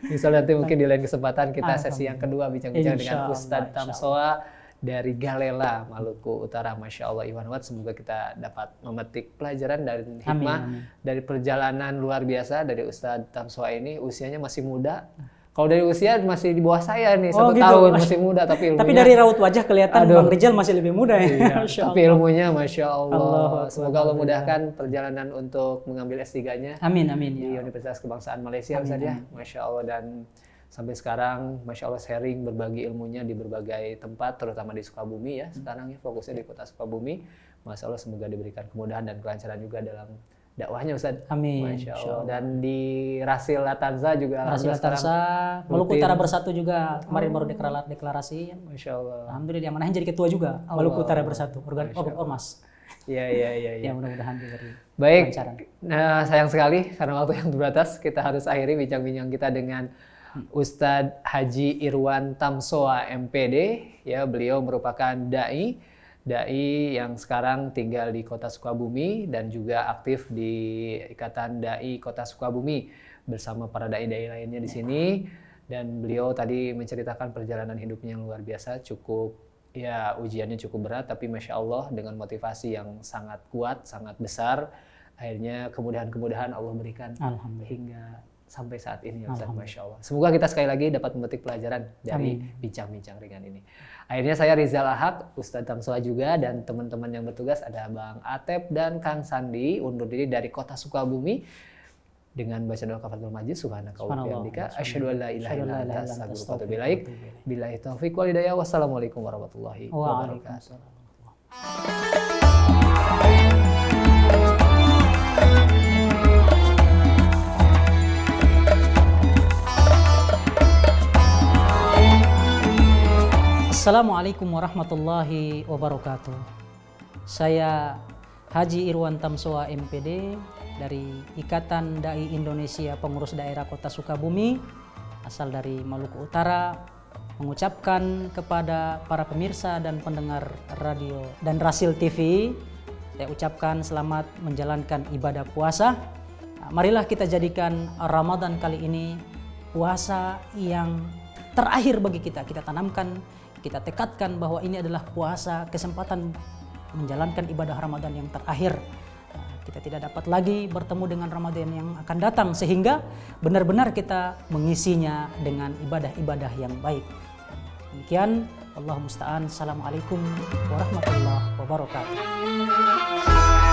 B: Misal nanti mungkin di lain kesempatan kita sesi yang kedua bincang-bincang dengan Ustadz Tamsoa dari Galela, Maluku Utara. Masya Allah, Iwan Wat, semoga kita dapat memetik pelajaran dan hikmah dari perjalanan luar biasa dari Ustadz Tamsoa ini. Usianya masih muda. Kalau dari usia masih di bawah saya nih, 1 tahun, masih muda. Tapi dari raut wajah kelihatan Bang Rizal masih lebih muda ya. Tapi ilmunya Masya Allah. Semoga Allah mudahkan perjalanan untuk mengambil S3-nya.
A: Amin.
B: Di Universitas Kebangsaan Malaysia, Ustadz ya. Masya Allah, dan sampai sekarang, Masya Allah, sharing berbagi ilmunya di berbagai tempat, terutama di Sukabumi ya. Sekarang ya fokusnya di kota Sukabumi. Masya Allah, semoga diberikan kemudahan dan kelancaran juga dalam dakwahnya, Ustaz.
A: Amin.
B: Masya Allah. Dan di Rasil Latanza juga.
A: Rasil Latanza, Maluku Utara Bersatu juga kemarin baru deklarasi.
B: Masya Allah.
A: Alhamdulillah, yang mana jadi ketua juga Maluku Utara Bersatu, ormas.
B: Iya.
A: Ya mudah-mudahan diberi.
B: Baik. Nah, sayang sekali karena waktu yang terbatas, kita harus akhiri bincang-bincang kita dengan Ustadz Haji Irwan Tamsoa MPD, ya, beliau merupakan dai yang sekarang tinggal di Kota Sukabumi dan juga aktif di Ikatan Dai Kota Sukabumi bersama para dai-dai lainnya di sini. Dan beliau tadi menceritakan perjalanan hidupnya yang luar biasa, cukup ya, ujiannya cukup berat, tapi Masya Allah dengan motivasi yang sangat kuat, sangat besar, akhirnya kemudahan-kemudahan Allah berikan hingga sampai saat ini ya Ustaz. Masya Allah. Semoga kita sekali lagi dapat memetik pelajaran dari bincang-bincang ringan ini. Akhirnya saya Rizal Ahak, Ustadz Tamsoa juga, dan teman-teman yang bertugas ada Bang Atep dan Kang Sandi undur diri dari Kota Sukabumi dengan baca doa kafaratul majlis. Subhanakallahumma wa bihamdika asyhadu an la ilaha illa anta astaghfiruka wa atubu ilaik. Billahi taufiq wal hidayah. Wassalamualaikum warahmatullahi wabarakatuh.
A: Assalamualaikum warahmatullahi wabarakatuh. Saya Haji Irwan Tamsoa MPD dari Ikatan Dai Indonesia Pengurus Daerah Kota Sukabumi, asal dari Maluku Utara, mengucapkan kepada para pemirsa dan pendengar radio dan Rasil TV, saya ucapkan selamat menjalankan ibadah puasa. Marilah kita jadikan Ramadan kali ini puasa yang terakhir bagi kita. Kita tanamkan, kita tekadkan bahwa ini adalah puasa, kesempatan menjalankan ibadah Ramadan yang terakhir. Kita tidak dapat lagi bertemu dengan Ramadan yang akan datang, sehingga benar-benar kita mengisinya dengan ibadah-ibadah yang baik. Demikian, Allah musta'an. Assalamualaikum warahmatullahi wabarakatuh.